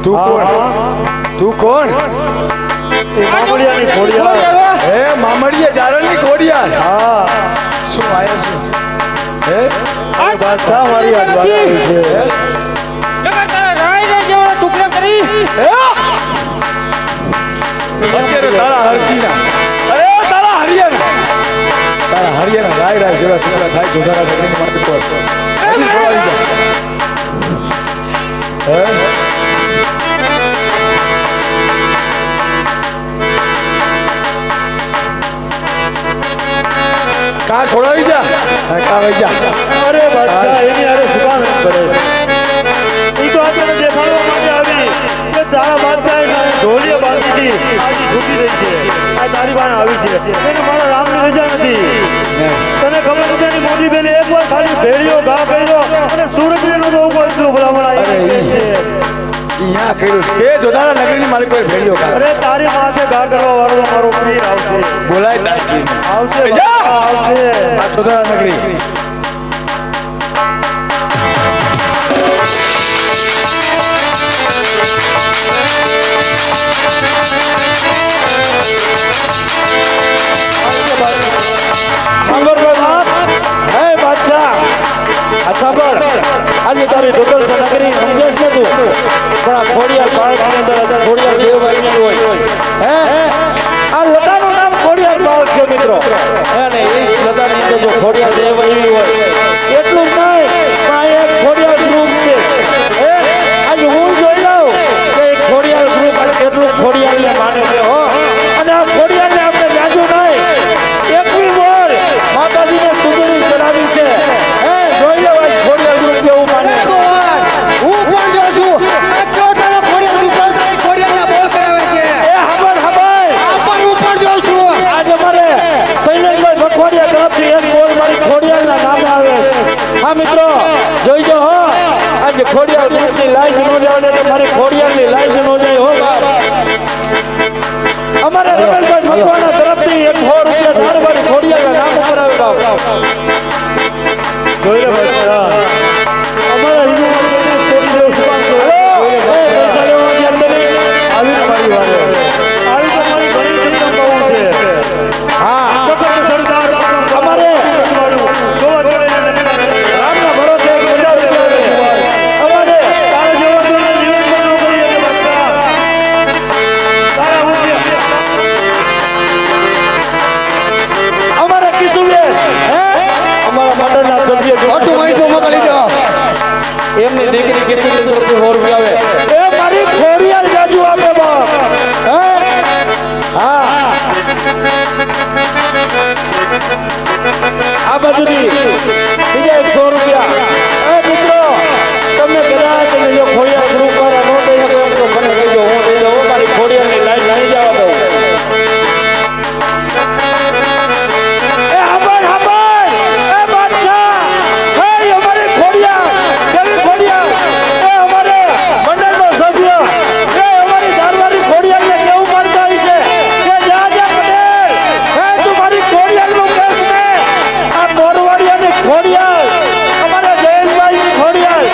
તું કોણ તું કોણ એ મામડિયાની ખોડિયાર. હે મામડીએ જારણની ખોડિયાર હા શું આયા છે હે એ બાદશાહ મારી હાથ બાકી છે. અત્યારે તારા હરજીના અરે તારા હરિયાના રાય રાય જેવા ટુકડા થાય જોધારા નગરીની માથે પર હજી સોળાવી જા હે કા છોડાવી જા કા વઈ જા અરે બાદશાહ એની હારે શું કામ એમ કરે છે? ઈ તો આપણને દેખાડવા માટે આવી કે તારા બાદશાહે મને ઢોલિયા બાંધી હતી, આજે છૂટી રહી છે. આ તારી પાસે આવી છે એને મારા રામની રજા નથી. તને ખબર નથી એની મોટી બેને એકવાર ખાલી ભેળિયો ઘા કર્યો અને સુરજનો તો ઉપર એટલું ભલામણ અરે આવી છે. અહીંયા કર્યું છે કે જોધારા નગરીની માલિક કોઈ ભેળ્યો કા અરે તારી માથે ઘા કરવા વાળો મારો પીર આવશે. બોલાય તારી આવશે જા! બાદશાહ, આવશે. આ જોધારા નગરી આજે તારી દુર્દશા નગરી સમજેશ ને તું પણ આ ખોડિયાર બાળકની અંદર ખોડિયાર દેવ આવી હોય હે આ લતાનું નામ ખોડિયાર બાળક છે મિત્રો અને એ લતાની અંદર જો ખોડિયાર દેવ આવી હોય એટલું જ નહીં પણ આ એક ખોડિયાર ગ્રુપ છે હે આજે હું જોઈ લઉં કે એક ખોડિયાર ગ્રુપ આજે કેટલું ખોડિયારને માને છે હો અને આ ખોડિયારને આપણે જાજુ નહીં એકવી વાર માતાજીને સુંદરી ચડાવી છે હે જોઈ લો આજ ખોડિયાર ગ્રુપ કેવું માને હું પણ જો છું આ કેવો તારો ખોડિયાર દુકાન તારી ખોડિયારના બોલ કરાવે છે. એ ખબર આ પણ હું પણ જો છું. આજે મારે શૈલેષભાઈ ભખવાડિયા તરફથી એક બોલ મારી ખોડિયારના નામે આવે છે. હા મિત્રો જોઈજો હો આજે ખોડિયાર ગ્રુપની લાઈફ નો જાય તો મારી ખોડિયારની લાઈફ નો જાય હો બાપ અમારે રમેશભાઈ ભખવાડિયા તરફથી એક 100 રૂપિયા ધાર મારી ખોડિયારના નામ ઉપર આવે બાપ જોઈ લે બાદશાહ, અમારા હિન્દુ મંદિરની સ્ટોરી જેવું શું કામ કરે? પૈસા લેવાની અંદર નહીં. આવીને મારી વારે આવી તો મારી ઘણી જગ્યા બહુ છે. હા સખત સરદાર અમારે જોવા જોડે રામના ભરોસે 1000 રૂપિયા આવે. અમારે તારા જેવા જોડે જીવન પણ ન કરીએ રે બાદશાહ. તારા વચ્ચે અમારે કિશુબે હે અમારા મંડળના સભ્ય ઓટો વાઈટો મોકલી દો. એમની દીકરી કિશુબે તરફથી 100 રૂપિયા આવે એ મારી ખોડિયાર જાજુ આપે બાપ હે હા આ બાજુથી બીજા 100 રૂપિયા એ મિત્રો તમને કદાચ જો ખોડિયાર ગ્રુપ વાળા નો દઈ શકો એમ તો મને કહીજો હું દઈ દઉં મારી ખોડિયારની લાઈન નહીં જવા દઉં એ આભાર આભાર એ બાદશાહ હે અમારી ખોડિયાર કેવી ખોડિયાર એ અમારે મંડળનો સભ્ય એ અમારી ધારવાડી ખોડિયારને કેવું માનતા હોય છે કે જા જા પટેલ હે તું મારી ખોડિયારનું કેસ ને આ મોરવાડિયાની ખોડિયાર અમારા જયેશભાઈની ખોડિયાર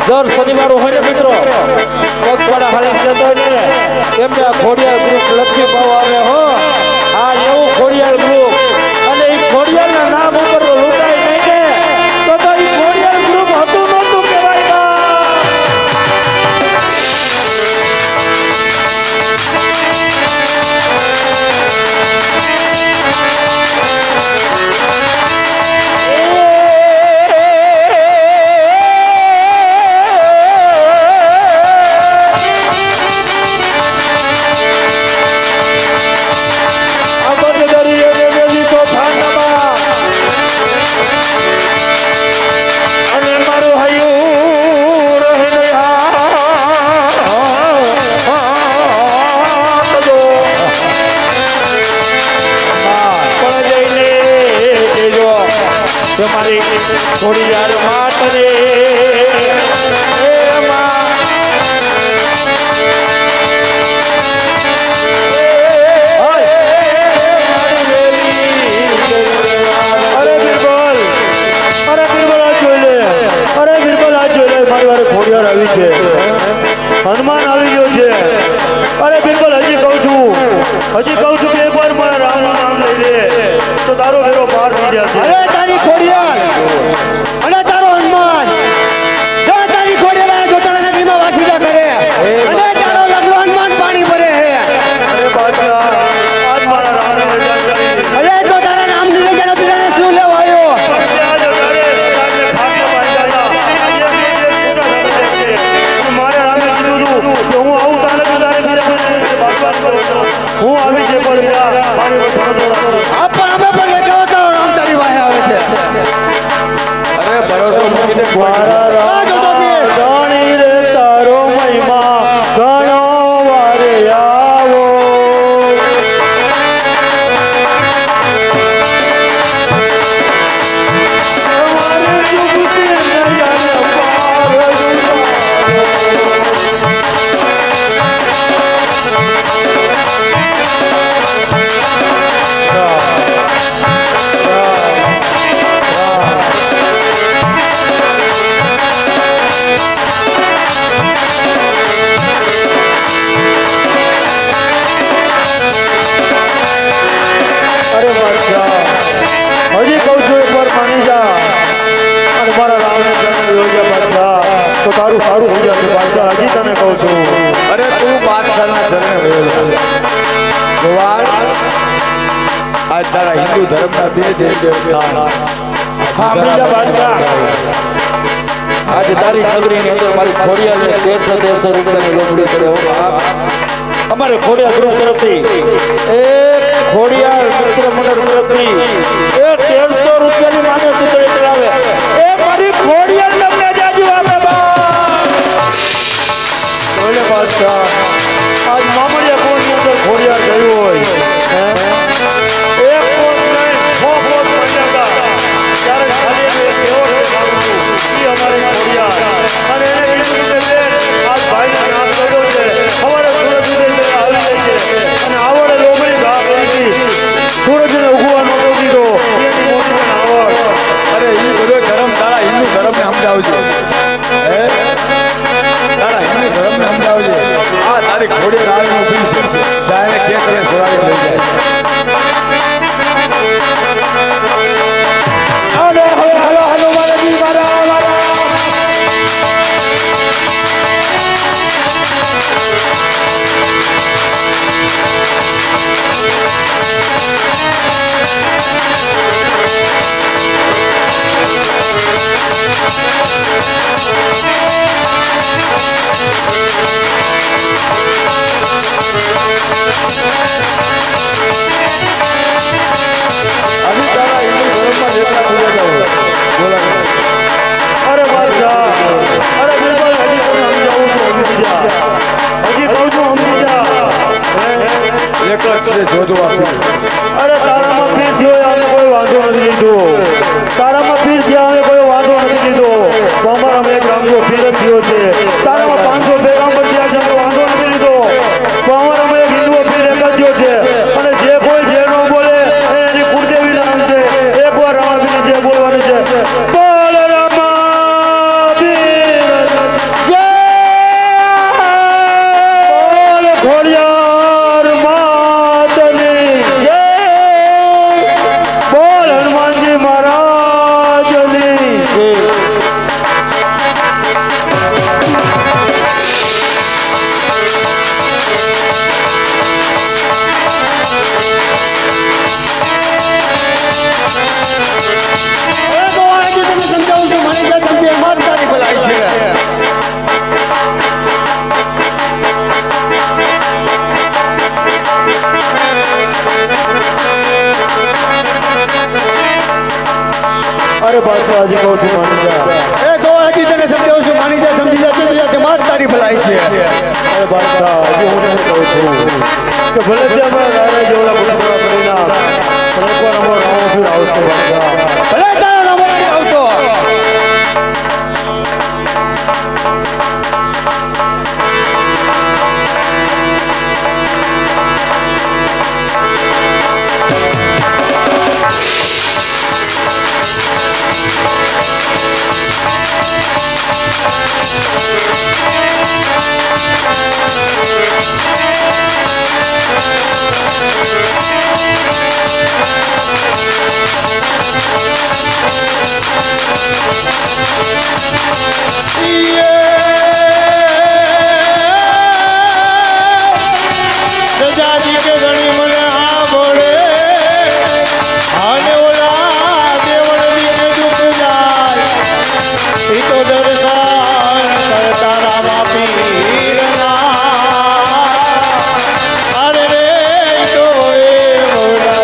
દર શનિવાર હોય ને મિત્રો પગપાળા હાલી જતો હોય ને એમને આ ખોડિયાર ગ્રુપ લક્ષ્મી ભાવ આવે હો આ એવું ખોડિયાર ગ્રુપ અને એ ખોડિયારના નામ ઉપર તો લૂંટાય નહીં ને તો એ ખોડિયાર ગ્રુપ હતું નહોતું કહેવાય બા. મારી થોડી યાર માત રે હનુમાન આવી ગયો છે. અરે બિરબલ હજી કહું છું કે એકવાર મારા રામનું નામ લઈ લે તો તારો ભેરો પાર થઈ જશે. અરે તારી ખોડિયાર અને તારો હનુમાન જો તારી ખોડિયાર જોતાના નદીમાં વાસીદા કરે અને તારો લગડો હનુમાન પાણી ભરે હે. અરે બાદશાહ આજ મારા રામને રજા કરી. અરે જો તારા નામ લીધે જાણો તું શું લેવા આવ્યો? હું આવી છે પણ પાણી પર થોડો આ પણ અમે પણ લેખાવો તારો નામ તારી વાહે આવે છે. અરે ભરોસો મૂકીને આ જો તો પીર. જાણી રે તારો મહિમા ઘણો વારે આવો. અરે બાદશાહ હજી કહું છું એકવાર માની જા અને મારા રાવણે જન્મ યોગ્ય બાદશાહ તો તારું સારું થઈ જશે બાદશાહ. હજી તને કહું છું. અરે તું બાદશાહના ચરણે વયો ભગવાન આજ તારા હિન્દુ ધર્મના બે દેવી દેવસ્થાન હા બીજા બાદશાહ આજે તારી નગરીની અંદર મારી ખોડિયાને 1300 રૂપિયાની લોબડી કરે હો બાપ. અમારે ખોડિયાર ગ્રુપ તરફથી એ ખોડિયાર મિત્ર મંડળ તરફથી એ 1300 રૂપિયાની માને ચૂંટણી કરાવે એ મારી ખોડિયાર તમને જાજુ આપે બા. બોલે બાદશાહ આજ મામડિયા કોણની અંદર ખોડિયાર ગયું હોય એક કોટ નહીં 6 કોટ મળ્યા ત્યારે ખાલી એક એવો માનું છું એ અમારી ખોડિયાર અને એને કીધું કે બેન આજ ભાઈને નામ કર્યો છે સવારે સૂરજ ઉદય આવી જાય છે અને આવડે લોમડી ઘા કરી હતી સૂરજને ઉગવા નહોતો દીધો એની મોટી પણ આવડ. અરે એ બધો ધર્મ તારા હિન્દુ ધર્મને સમજાવજો હે તારા હિન્દુ ધર્મને સમજાવજો. આ તારી ખોડી રાવીનું પીસ જાય કે તને સોરાવી લઈ જાય. અને હવે હાલો હનુમાનજી મારા અભી તારા હિન્દુ ધર્મમાં જેટલા પૂજા જાઓ બોલા. અરે બાદશાહ અરે બિરબલ હજી તને સમજાવું છું સમજી જા. હજી કહું છું સમજી જા. એક જ છે જોજો આપી. અરે તારામાં પીર થયો અમે કોઈ વાંધો નથી લીધો. તારામાં પીર થયા અમે કોઈ વાંધો નથી લીધો. તો અમારામાં એક રામજો પીર જ થયો છે. તારામાં 500 પેગામ્બર થયા છે અમે વાંધો નથી લીધો. તો અમારામાં એક હિન્દુઓ પીર એક જ થયો છે અને જે કોઈ જે ન બોલે એની કુળદેવી નામ છે. એકવાર રામાપીરને જે બોલવાનું છે બોલ રામાપીર સજાજી કે ઘણી મને આ બોલે આને ઓલા દેવળની ને દુઃખ જાય ઈ તો દર્શન કરતા રામા પીરના અરે રે ઈ તો એ મોડા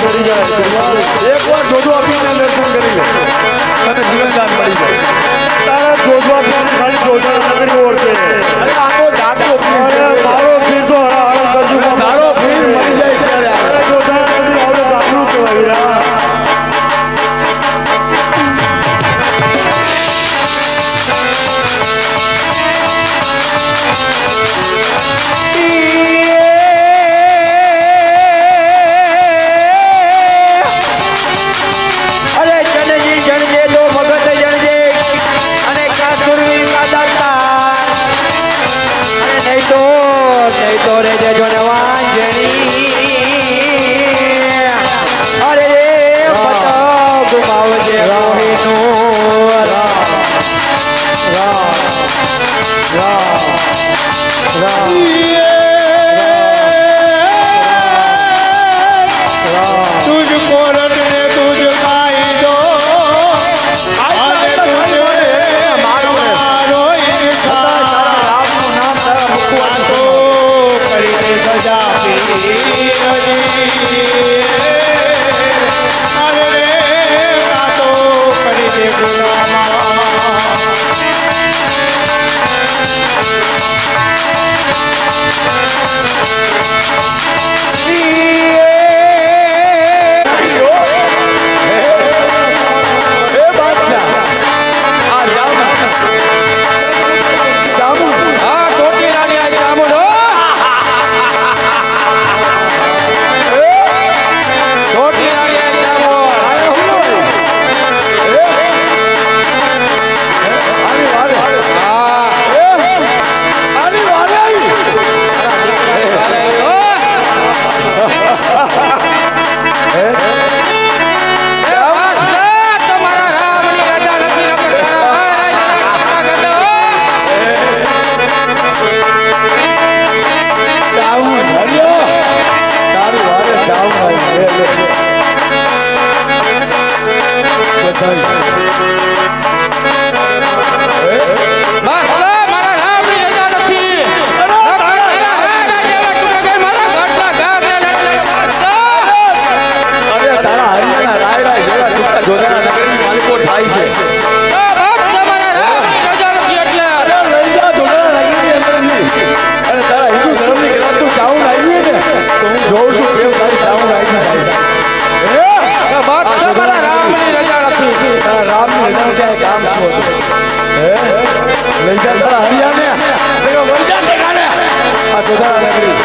એક વાર જોજો આપીને દર્શન કરી લે અને જીવનદાન મળી જાય. તારા જોજવા પણ ખાલી જોજવા નગરી ઓળખે અરે આ તો જાગતો પીર છે. અરે મારો પીર તો હળ કરજુમાં તારો પીર મળી જાય ત્યારે આવે. અરે જોજવા નગરી આવડે જાગૃત કહેવાય વીરા અરે જનજી જણજે દો ભગત જણજે અને કાસુરવીર કા દાતા અને નહીં તો રે જજો નવાંજણી અરે રે મત ગુમાવજે રોહીનું तुझको रटने तुझ खाई दो आने तुझे मारो રામનું નામ તારા મુખમાં तो करी दे सजा पीरनी अरे रे तो करी दे गुलामा એ બાદશાહ આ જામુ આ ચોટી રાણી આ જામુનો ચોટી રાણી આ જામુ આની વારે હા આની વારે આવી. તમારા રામની રાજા નથી જાવું હરિયો તારી વારે જાવું આવી. લે, લે, લે. બસ આવી. મારા રામની રાજા નથી અરે તારા હરિયાના રાય રાય જેવા ટુકડા જોધાના નગરની માલિકો થાય છે. અરે લઈ જા જોધાના નગરની અંદરથી. અને તારા હિન્દુ ધર્મની કદાચ તું ચાવણ આવી હોય ને તો હું જોઉં છું કેમ તારી ચાવણ આવી જાય છે. રામની રજા નથી તારા રામની રજાનું ક્યાંય કામ શું હતું? હે લઈ જા તારા હરિયાને તેનો વરદાન દેખાડે આ જોધાના નગરી.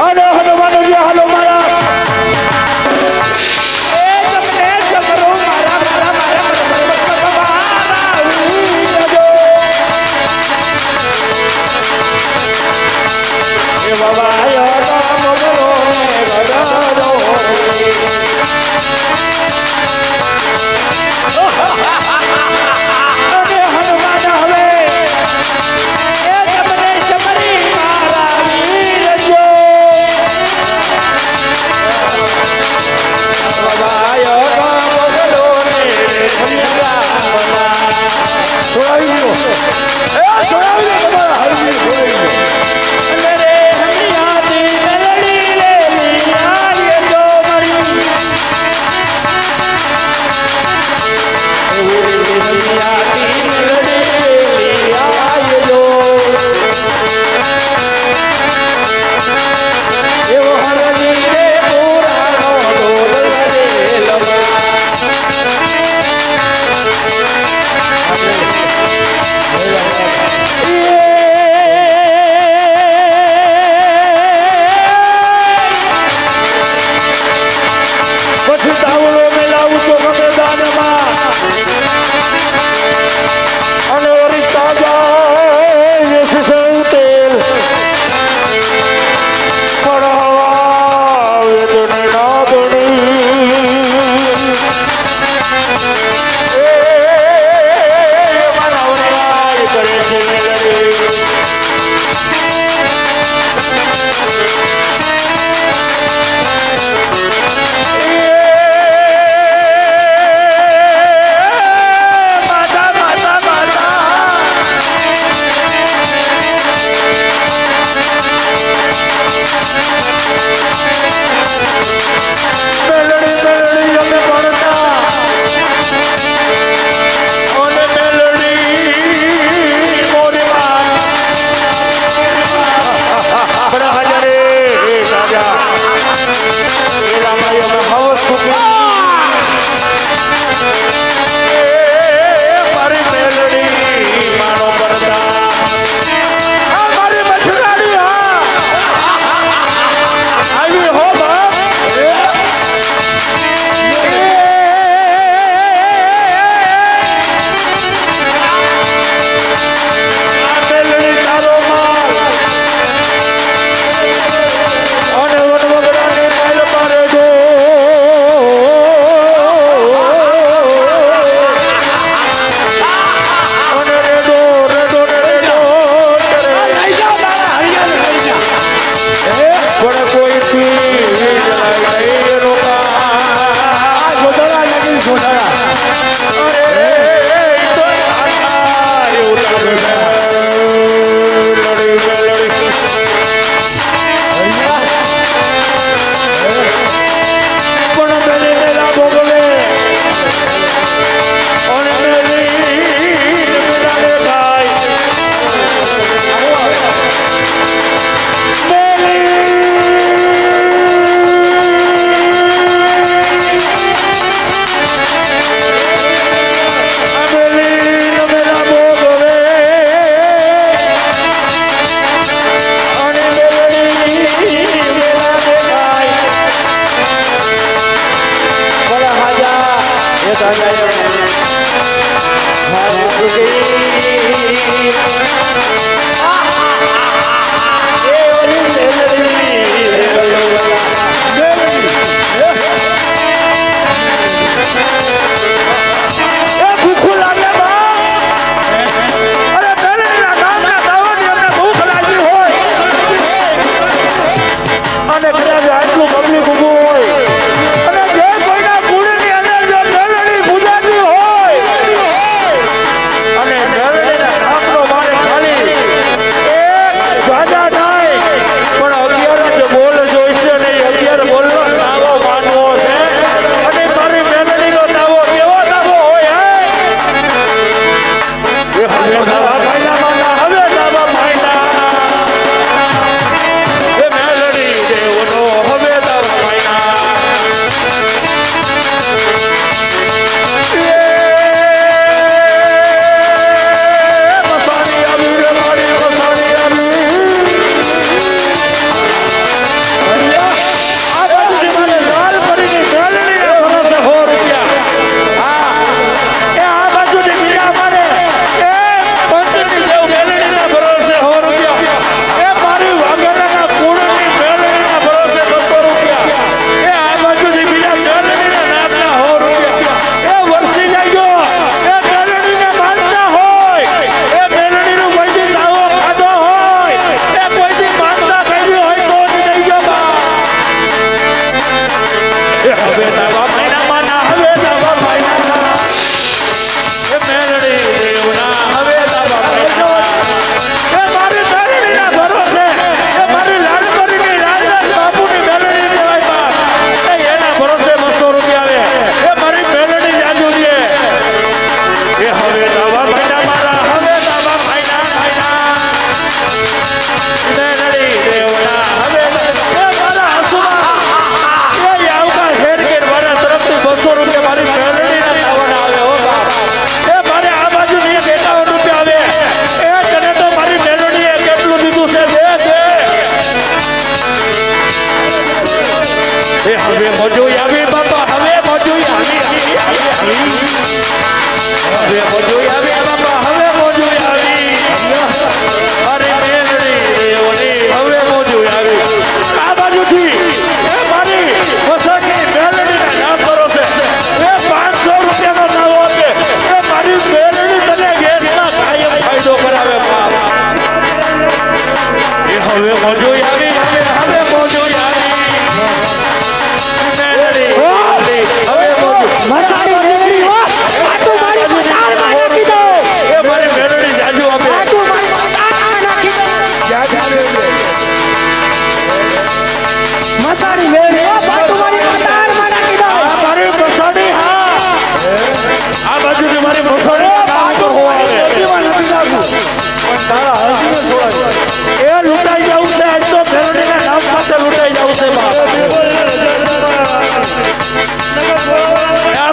અરે હનુમાનજી હાલો મારા એ તમને સબરો મારા એ બાબા આયા રામ બોલો ને ગડરો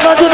બાજુ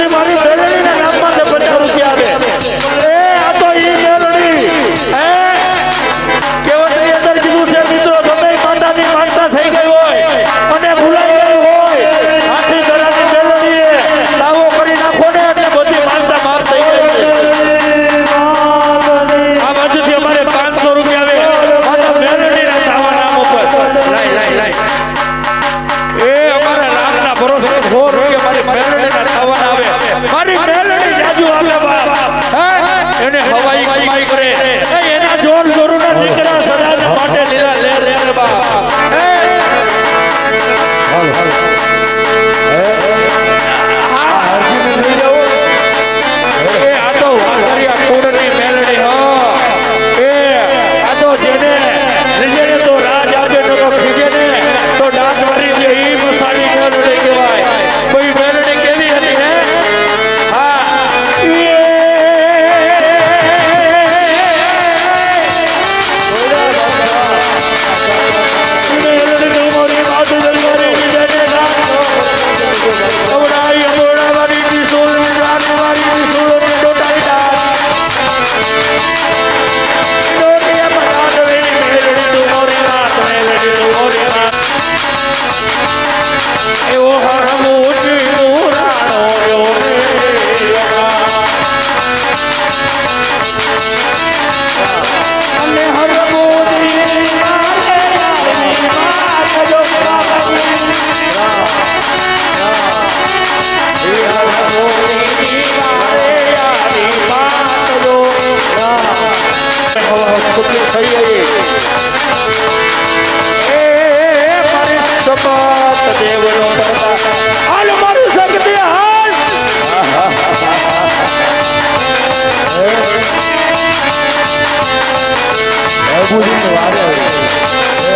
નક્કી થઈ ગઈ. એ મારી શપથ દેવનો કરતા હાલ મારું શક્તિ હાલ. પ્રભુજીની વારે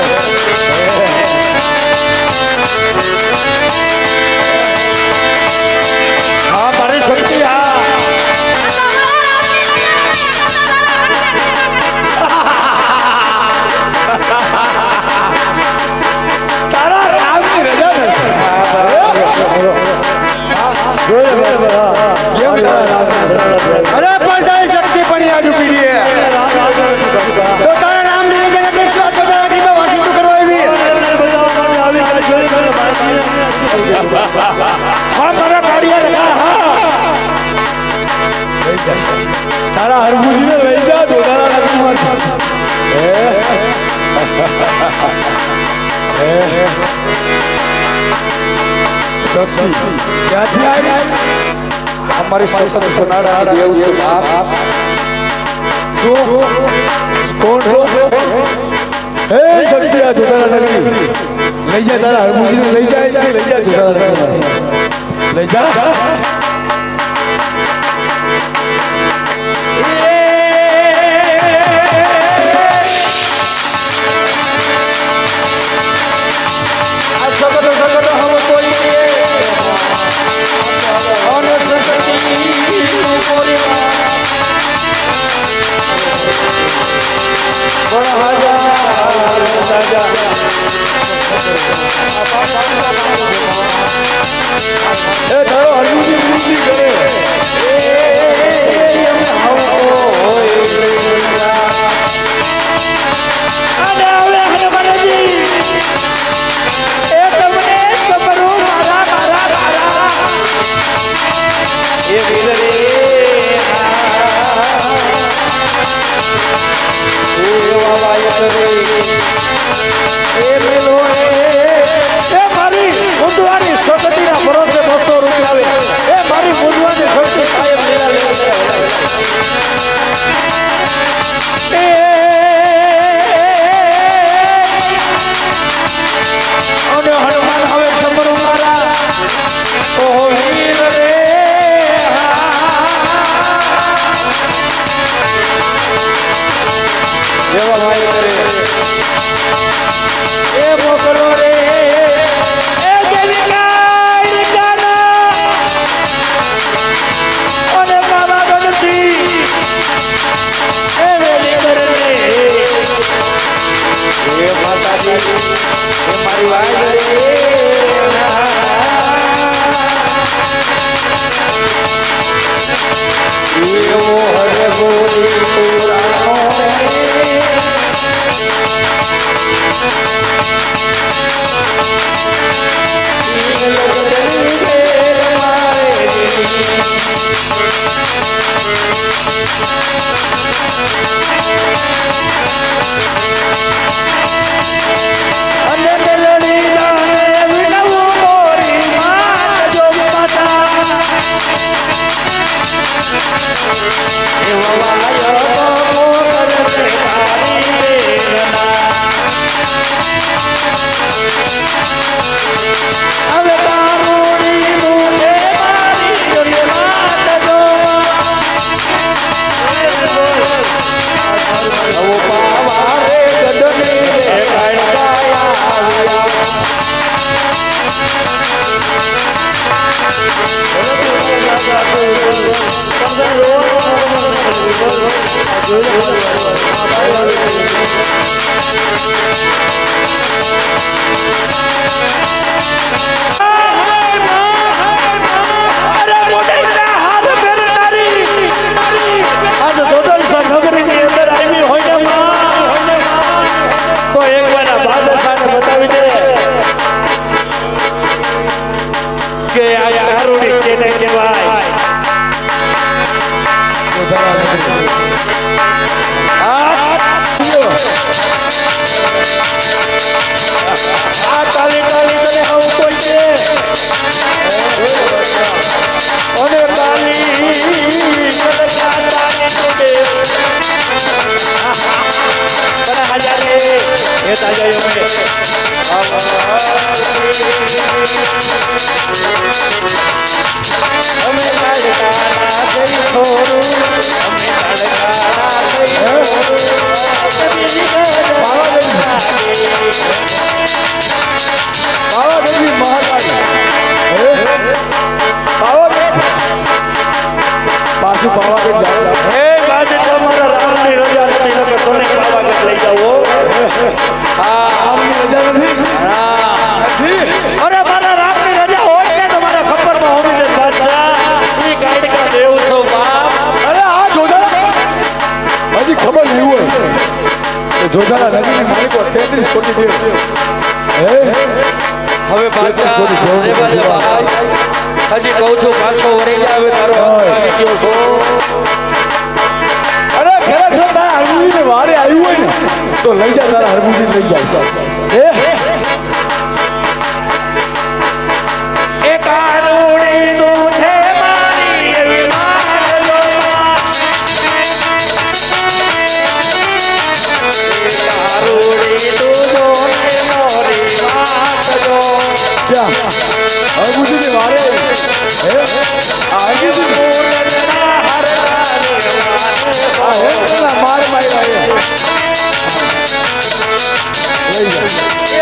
હા મારી શક્તિ હા. તારા રામની રજા નથી. કેમ તારા રામની રજા? અરે પણ તારી શક્તિ પણ યાદ ઉભી રહી તો તારા નામ નહીં જગત વિશ્વાસ તો તારા ગ્રીમાં વાસી તું કરવા આવી હા મારા કાળિયા હા હા. તારા હરભુજીને લઈ જા તો તારા લગ્નમાં શક્તિ ક્યાંથી આવી? અમારી શપથ સોનારા દેવ છે બાપ. શું કોણ છો? હે શક્તિ આ જોતારા નગરી લઈ જા તારા હરભુજીને લઈ જા જોતારા નગરી લઈ જા. આ શબ્દ શબ્દ હમ કોઈ અને સંસતી નો કોરીમાં પણ રાજા એ તારો હરભુજી વિનંતી કરે ગયો છે અમે લાડકાના થઈ થોડું અમે લાડકાના થઈ પાવાગઢની મહાકાળી પાછું પાવાગઢ જાઓ હે બાજે તમારા રામની રજા નથી નકર તને પાવાગઢ લઈ જાઓ આમની રજા નથી અરે મારા રામની રજા હોય છે તમારા ખબરમાં હોવી છે બાદશાહ ઈ ગાડકા દેવ છો બાપ અરે આ જોધારા હજી ખબર નહીં હોય કે જોધારા નદીની માલિકો 33 કોટી દેવ હે હવે પાછા હજી કહું છું પાછો વળી જાવે તારો આવી ગયો છો અરે ખરેખર તારા હરમુજીને વારે આવ્યું હોય ને તો લઈ જા તારા હરમુજી લઈ જાય એ કાનુડી તું છે મારી એવી માનજો કારુડી તું જો ને મોરી માનજો ક્યાં હરમુજીને વારે હે આ હરમુજી આ હે પેલા માર મારી વારે લઈ જાય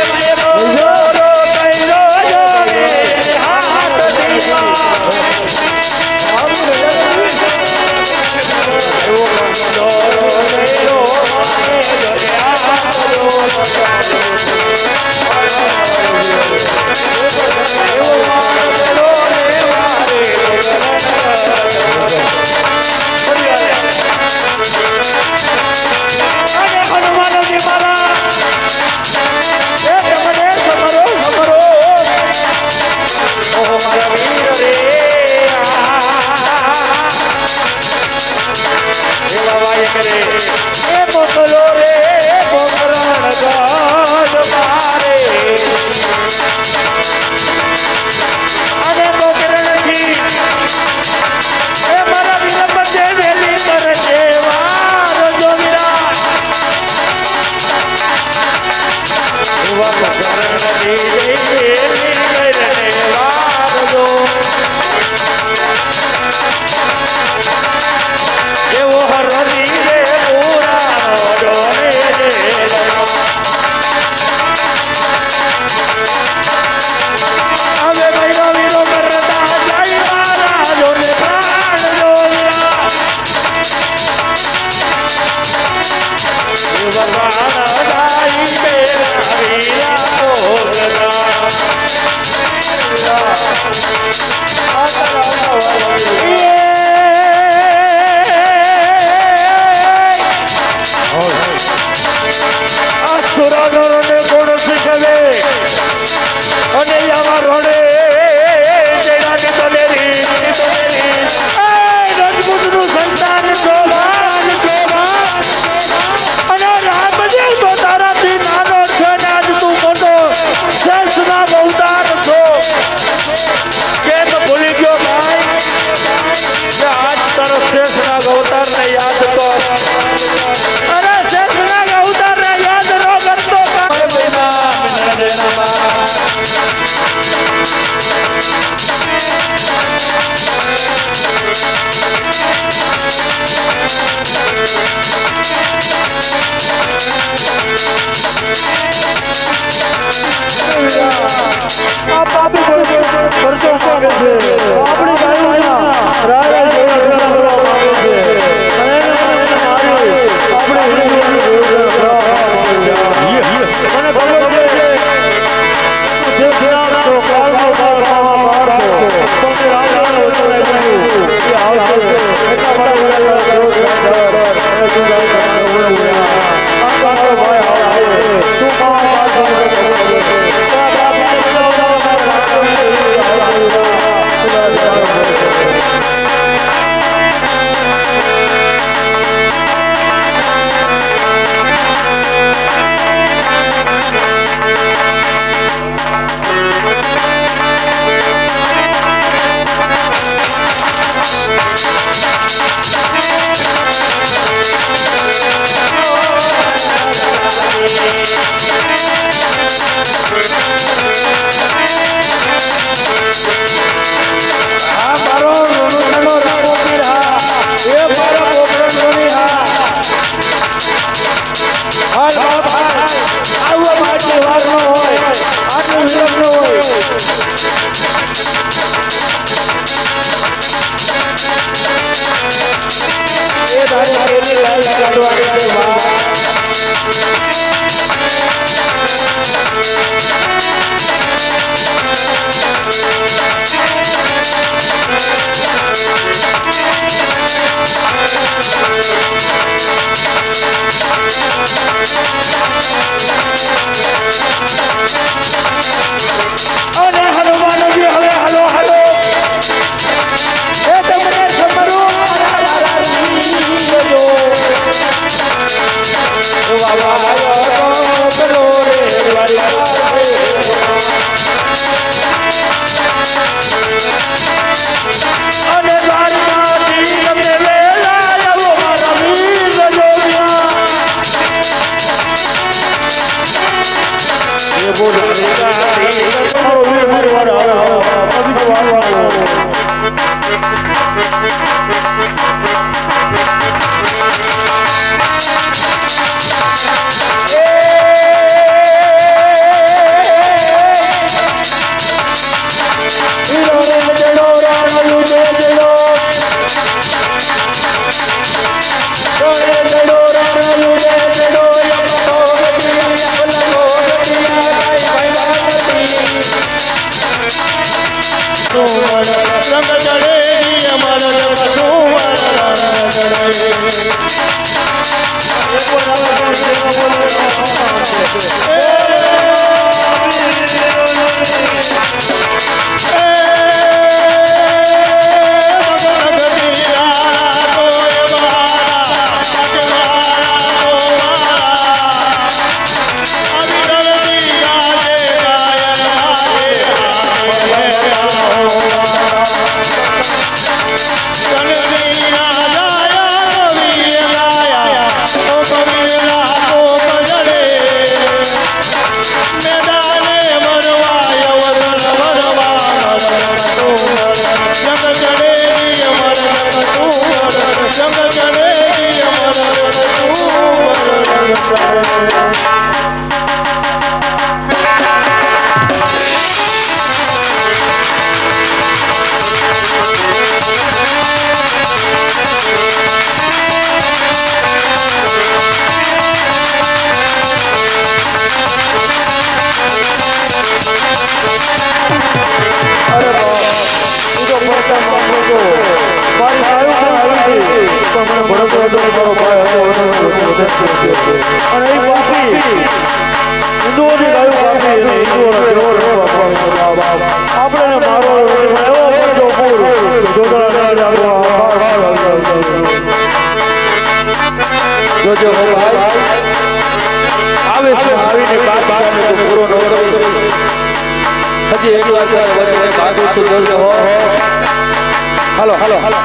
પણ મને ભરોસો હતો કે મારો ભાઈ હતો અને એ પાપી હિન્દુઓની ગાયું કાપી અને હિન્દુઓનો કેવો રસ્તો આપવાનો. આપણે મારો એવો કરજો પૂર જોતળા જોજો હો ભાઈ આવે છે આવીને બાદશાહને તું પૂરો ન કરીશ. હજી એક વાર તારે વચને ભાગું છું જોજો હો. હાલો હાલો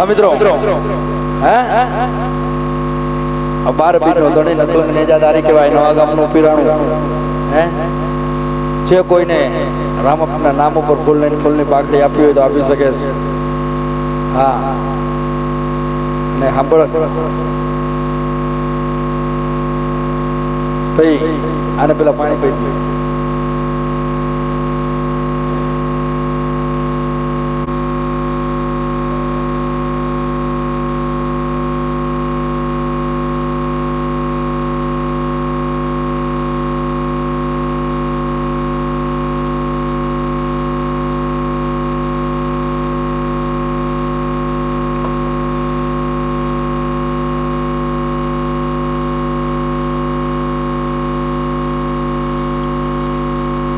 મિત્રો હે 12 બીનો ધણી નકલ નેજાદારી કહેવાય નો આગામનું પીરાણું હે જે કોઈને રામપના નામ ઉપર ફૂલની પાકડી આપી હોય તો આપી શકે છે. હા ને સાંભળ ભાઈ આને પેલા પાણી પી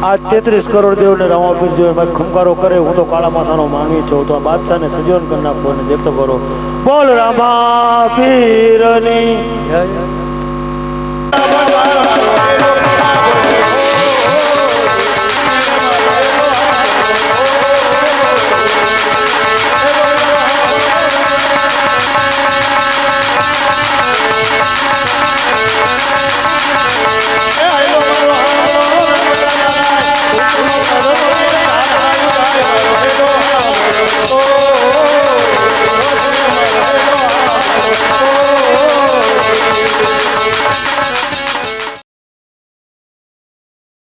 આ 33 કરોડ દેવને રામાપીર જો એમાં ખંકારો કરે હું તો કાળા માથાનો માનવી છું તો આ બાદશાહને સજીવન કરી નાખો અને દેખતો કરો. બોલ રામાપીરની જય.